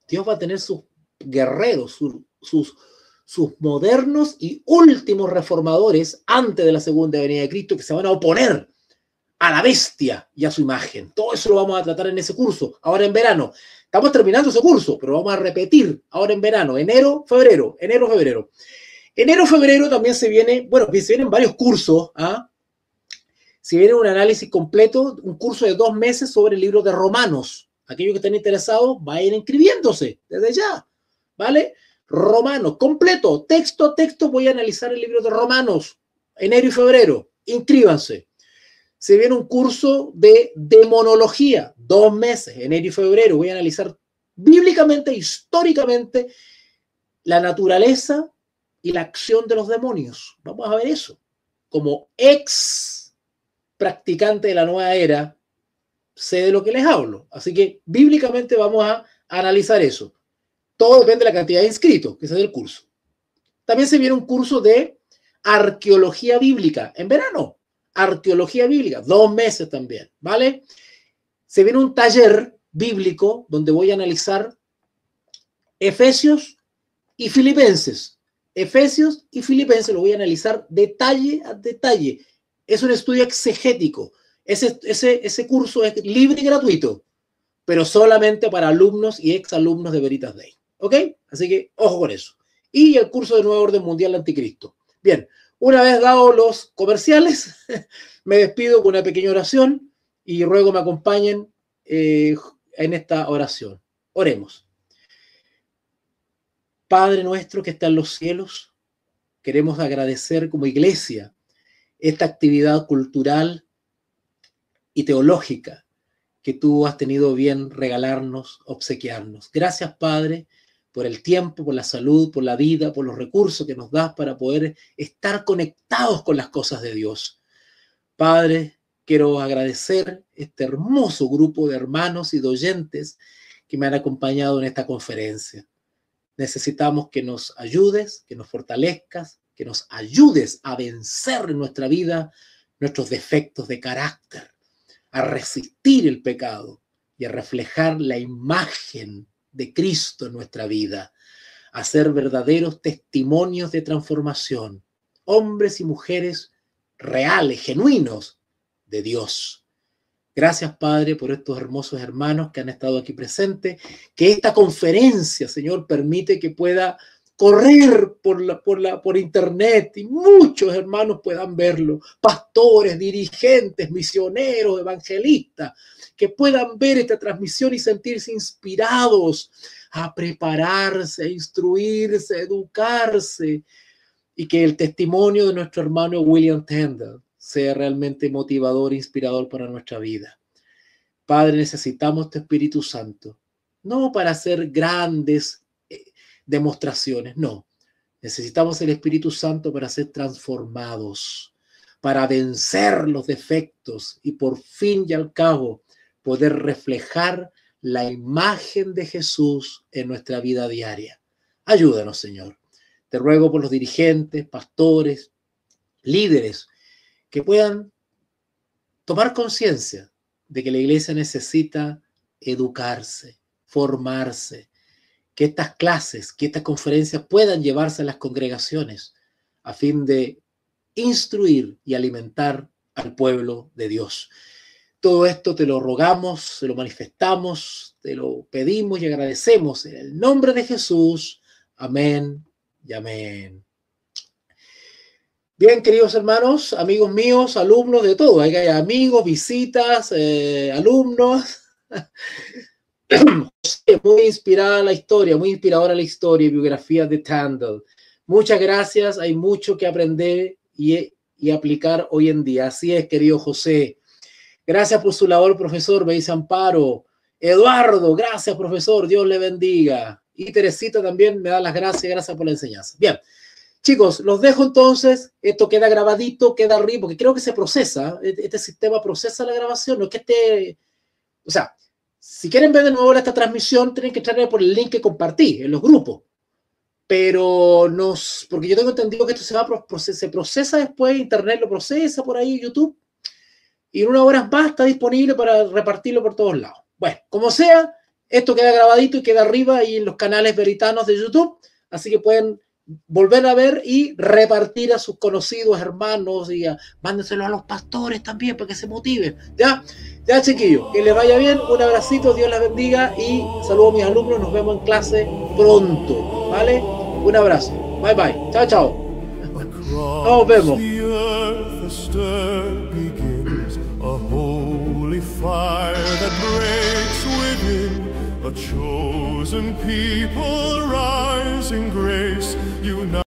Dios va a tener sus guerreros, sus modernos y últimos reformadores antes de la segunda venida de Cristo que se van a oponer a la bestia y a su imagen. Todo eso lo vamos a tratar en ese curso, ahora en verano. Estamos terminando ese curso, pero vamos a repetir ahora en verano, enero, febrero. Enero-febrero también se vienen varios cursos, se viene un análisis completo, un curso de 2 meses sobre el libro de Romanos. Aquellos que estén interesados, vayan inscribiéndose desde ya, ¿vale? Romanos, completo, texto a texto, voy a analizar el libro de Romanos, enero y febrero. Inscríbanse. Se viene un curso de demonología, 2 meses, enero y febrero. Voy a analizar bíblicamente, históricamente, la naturaleza y la acción de los demonios. Vamos a ver eso. Como ex practicante de la nueva era, sé de lo que les hablo. Así que bíblicamente vamos a analizar eso. Todo depende de la cantidad de inscritos, que es el curso. También se viene un curso de arqueología bíblica en verano. Arqueología bíblica, 2 meses también, ¿vale? Se viene un taller bíblico donde voy a analizar Efesios y Filipenses. Efesios y Filipenses lo voy a analizar detalle a detalle. Es un estudio exegético. Ese curso es libre y gratuito, pero solamente para alumnos y exalumnos de Veritas Day. ¿Ok? Así que ojo con eso. Y el curso de Nuevo Orden Mundial Anticristo. Bien, una vez dados los comerciales, me despido con una pequeña oración y ruego me acompañen en esta oración. Oremos. Padre nuestro que está en los cielos, queremos agradecer como iglesia esta actividad cultural y teológica que tú has tenido bien regalarnos, obsequiarnos. Gracias, Padre, por el tiempo, por la salud, por la vida, por los recursos que nos das para poder estar conectados con las cosas de Dios. Padre, quiero agradecer este hermoso grupo de hermanos y de oyentes que me han acompañado en esta conferencia. Necesitamos que nos ayudes, que nos fortalezcas, que nos ayudes a vencer en nuestra vida nuestros defectos de carácter, a resistir el pecado y a reflejar la imagen de Cristo en nuestra vida, a ser verdaderos testimonios de transformación, hombres y mujeres reales, genuinos de Dios. Gracias, Padre, por estos hermosos hermanos que han estado aquí presentes, que esta conferencia, Señor, permite que pueda correr por internet y muchos hermanos puedan verlo, pastores, dirigentes, misioneros, evangelistas, que puedan ver esta transmisión y sentirse inspirados a prepararse, a instruirse, a educarse, y que el testimonio de nuestro hermano William Tyndale sea realmente motivador e inspirador para nuestra vida. Padre, necesitamos tu Espíritu Santo, no para hacer grandes demostraciones, no. Necesitamos el Espíritu Santo para ser transformados, para vencer los defectos y por fin y al cabo poder reflejar la imagen de Jesús en nuestra vida diaria. Ayúdanos, Señor. Te ruego por los dirigentes, pastores, líderes, que puedan tomar conciencia de que la iglesia necesita educarse, formarse, que estas clases, que estas conferencias puedan llevarse a las congregaciones a fin de instruir y alimentar al pueblo de Dios. Todo esto te lo rogamos, se lo manifestamos, te lo pedimos y agradecemos en el nombre de Jesús. Amén y amén. Bien, queridos hermanos, amigos míos, alumnos de todo. Hay amigos, visitas, alumnos. Muy inspirada la historia, muy inspiradora la historia y biografía de Tyndale. Muchas gracias, hay mucho que aprender y aplicar hoy en día. Así es, querido José. Gracias por su labor, profesor, me dice Amparo. Eduardo, gracias, profesor, Dios le bendiga. Y Teresita también me da las gracias por la enseñanza. Bien, chicos, los dejo entonces. Esto queda grabadito, queda arriba, porque creo que se procesa. Este sistema procesa la grabación, no es que esté... O sea, si quieren ver de nuevo esta transmisión, tienen que entrar por el link que compartí en los grupos. Pero porque yo tengo entendido que esto se procesa después, internet lo procesa por ahí, YouTube, y en unas horas más está disponible para repartirlo por todos lados. Bueno, como sea, esto queda grabadito y queda arriba y en los canales veritanos de YouTube, así que pueden volver a ver y repartir a sus conocidos, hermanos, y mándenselo a los pastores también para que se motiven. Ya, chiquillos, que les vaya bien, un abracito, Dios les bendiga y saludos a mis alumnos, nos vemos en clase pronto, ¿vale? Un abrazo, bye bye, chao, chao. Nos vemos. A holy fire that breaks within, a chosen people rise in grace, unite.